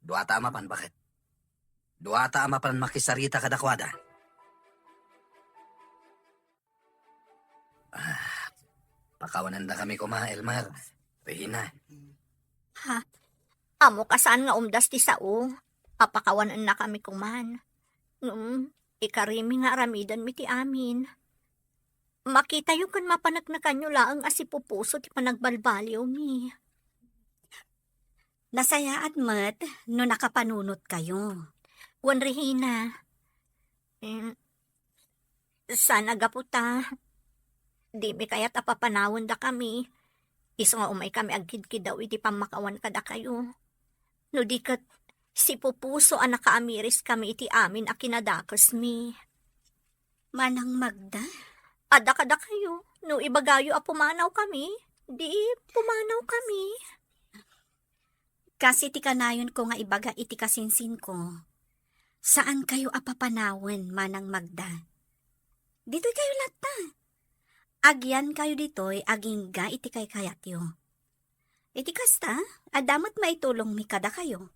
Duata amapan bakit? Duata amapan makisarita kadakwada. Pakawanan na kami kuma, Elmer. Regina. Amo kasaan nga umdas ti sao. Papakawanan na kami kuman. Ikarimi nga aramidan mi ti amin. Makita yung kan mapanagnakan nyo laang asipupuso ti panagbalbaliw mi. Nasaya at mat no nakapanunot kayo. Wan Regina. Sana gaputa. Di mi kaya't apapanawon da kami. Iso nga umay kami agkid-kid daw iti pamakawan kada kayo. No di kat si pupuso ang nakaamiris kami iti amin a kinadakas mi. Manang Magda, Ada kada kayo. No ibagayo a pumanaw kami. Di pumanaw kami. kasi ti kanayon ko nga ibaga iti kasinsin ko. Saan kayo apapanawin, Manang Magda? Dito'y kayo lata. Agyan kayo dito'y agingga iti kay kayatyo. Iti kasta, adamat maitulong mi kada kayo.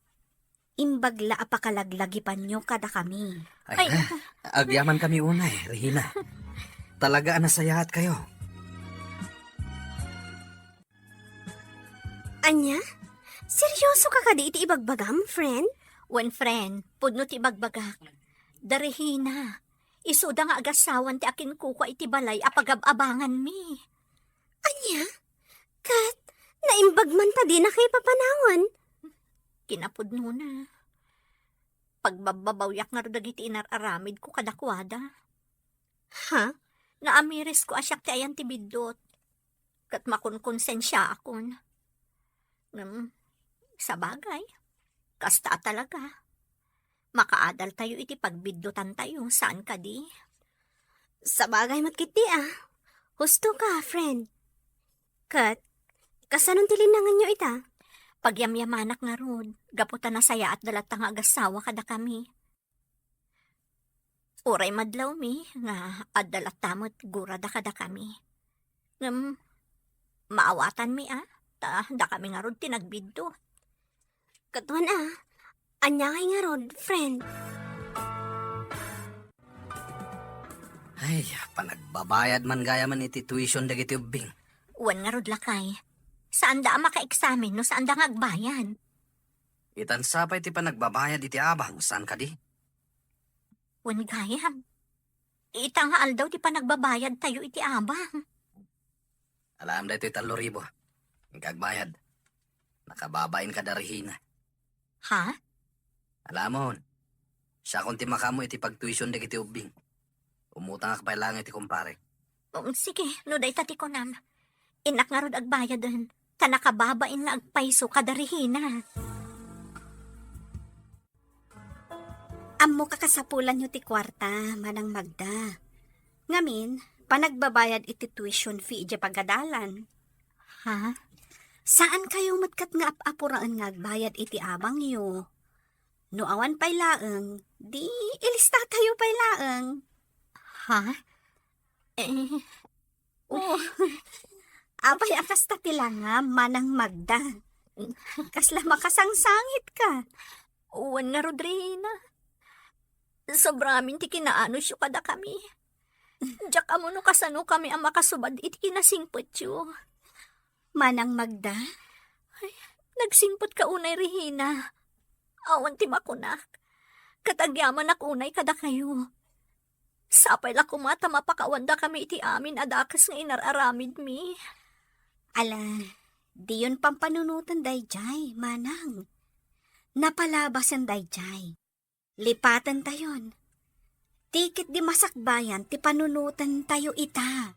Imbagla apakalaglagipan nyo kada kami. Ay, agyaman kami unay, Regina. Talaga nasayahat kayo. Anya? Seryoso ka kadi iti ibagbagam, friend? Wen friend, pudno ti bagbagak. Darehina, isuda nga agasawan ti akin kuka iti balay apagababangan mi. Anya? Kat, naimbag man ta di na kay papanawan. Kinapudno na. Pagbababawyak nga dagiti inararamid ko kadakwada. Ha? Naamiris ko asyak ti ayan ti bidot. Kat makunkonsensya akon. Sa bagay, kasta talaga. Makaadal tayo iti pagbidutan tayo, saan ka di? Sa bagay matkiti ah. Husto ka, friend. Kat, kasanong tilinangan nyo ita? Pagyamyamanak nga rod, gaputan na saya at dalatang agasawa kada kami. Uray madlaw mi, nga adalatamot gurada kada kami. Maawatan mi da kami nga rod tinagbiddo. Katuan ah. Anya kay nga rod, friend. Ay, panagbabayad man gaya man iti tuition dagiti ubing. Uwan nga rod lakay. Saan da maka-examine no saan da nga agbayan? Itan sapay ti panagbabayad iti abang, saan ka di? Uwan gayam. Ita nga aldaw ti panagbabayad tayo iti abang. Alam da ito'y 3,000. Ang kagbayad. Nakababain ka da Regina. Ha? Alamon, siya kung ti makamo iti pagtuition dagiti ubing. Umutang ka pa lang iti kumpare. Sige, no day tati ko nam. Inak nga rod agbayad din. Tanakababain na agpaiso kadarihina. Amo kakasapulan nyo ti kwarta, Manang Magda. Ngamin, panagbabayad iti tuition fee iti pagadalan. Ha? Saan kayo matkat nga apuraan nga agbayad iti abang nyo? No awan pay laeng, di ilista tayo pay laeng. Ha? Oh, apay akas ta nga, Manang Magda. Kasla makasangsangit ka. Uwan nga Rodrina. Sobramin ti kinaano siyo kada kami. Diyak amo no kasano kami ang makasubad iti kinasingpot siyo. Manang Magda, Nagsingpot ka unay Regina. Awan ti makunak. Katagyaman ak unay kada kayo. Sapay la kumata mapakawanda kami iti amin adakas nga inararamid mi. Ala, di yun pampanunutan dayjay, manang. Napalabasan dayjay. Lipatan tayon. Tikit di masakbayan, ti panunutan tayo ita.